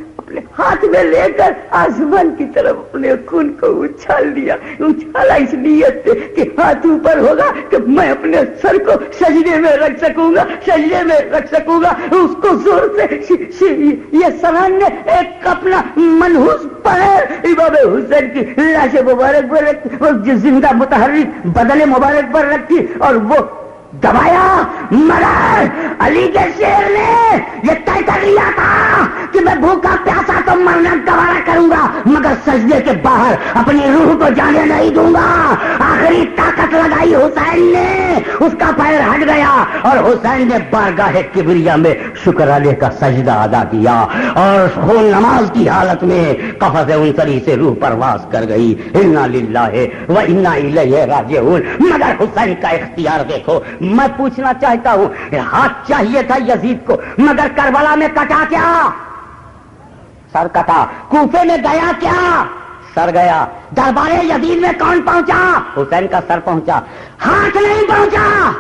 ہاتھ میں لے کر آسمان کی طرف اپنے خون کو اچھال دیا۔ اچھالا اس نیت سے کہ ہاتھ اوپر ہوگا کہ میں اپنے سر کو سجدے میں رکھ سکوں گا، سجدے میں رکھ سکوں گا۔ اس کو زور سے یہ سلام نے ایک اپنا منحوس پیر امام حسین کی لاش مبارک پر رکھی، اور زندہ متحرک بدن مبارک پر رکھی، اور وہ دبایا، مگر علی کے شیر نے یہ طے کر لیا تھا کہ میں بھوکا پیاسا تو مرنا گوارا کروں گا، مگر سجدے کے باہر اپنی روح کو جانے نہیں دوں گا۔ آخری طاقت لگائی حسین نے، اس کا پیر ہٹ گیا، اور حسین نے بارگاہ کبریا میں شکرانے کا سجدہ ادا کیا، اور خون نماز کی حالت میں قفز انصری سے روح پرواز کر گئی۔ انا للہ و انا الیہ راجعون۔ مگر حسین کا اختیار دیکھو، میں پوچھنا چاہتا ہوں، ہاتھ چاہیے تھا یزید کو، مگر کربلا میں کٹا کیا؟ سر کٹا۔ کوفے میں گیا کیا؟ سر گیا۔ دربار یزید میں کون پہنچا؟ حسین کا سر پہنچا، ہاتھ نہیں پہنچا۔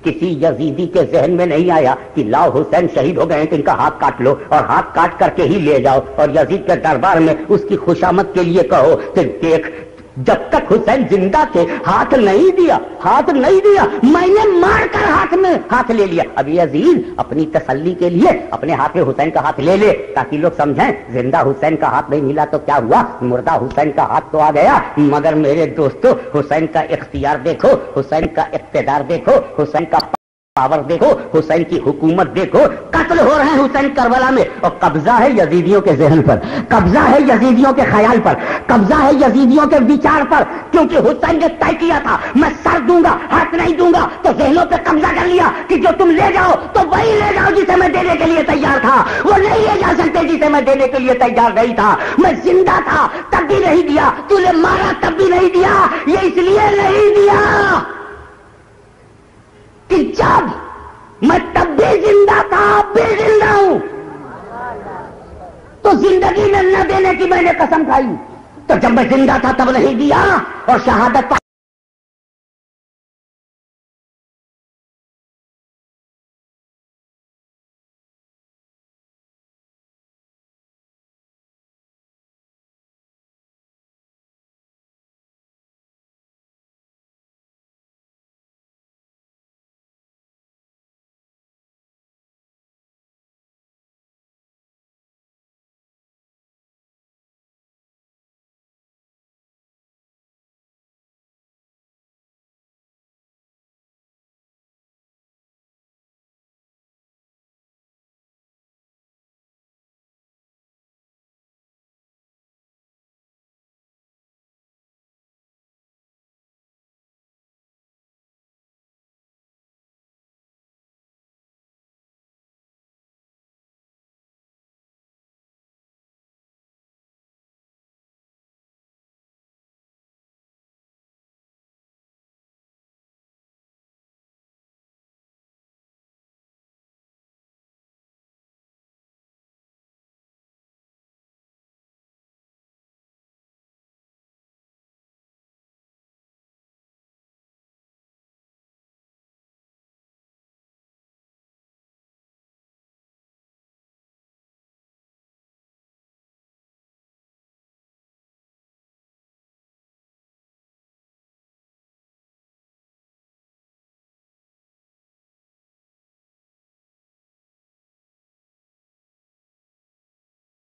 کسی یزیدی کے ذہن میں نہیں آیا کہ لاؤ حسین شہید ہو گئے ہیں تو ان کا ہاتھ کاٹ لو اور ہاتھ کاٹ کر کے ہی لے جاؤ اور یزید کے دربار میں اس کی خوشامد کے لیے کہو کہ دیکھ جب تک حسین زندہ تھے ہاتھ نہیں دیا، میں نے مار کر ہاتھ لے لیا۔ اب یزید اپنی تسلی کے لیے اپنے ہاتھ میں حسین کا ہاتھ لے لے تاکہ لوگ سمجھیں زندہ حسین کا ہاتھ نہیں ملا تو کیا ہوا، مردہ حسین کا ہاتھ تو آ گیا۔ مگر میرے دوستو، حسین کا اختیار دیکھو، حسین کا اقتدار دیکھو، حسین کا پاور دیکھو، حسین کی حکومت دیکھو، قتل ہو رہے ہیں حسین کربلا میں، اور قبضہ ہے یزیدیوں کے ذہن پر، قبضہ ہے یزیدیوں کے خیال پر، قبضہ ہے یزیدیوں کے وچار پر، کیونکہ حسین نے طے کیا تھا میں سر دوں گا ہاتھ نہیں دوں گا، تو ذہنوں پہ قبضہ کر لیا کہ جو تم لے جاؤ تو وہی لے جاؤ جسے میں دینے کے لیے تیار تھا، وہ نہیں لے جا سکتے جسے میں دینے کے لیے تیار نہیں تھا، میں زندہ تھا تب بھی نہیں دیا، تو نے مارا تب بھی نہیں دیا، یہ اس لیے نہیں دیا کہ جب میں تب بھی زندہ تھا اب بھی زندہ ہوں، تو زندگی میں نہ دینے کی میں نے قسم کھائی، تو جب میں زندہ تھا تب نہیں دیا، اور شہادت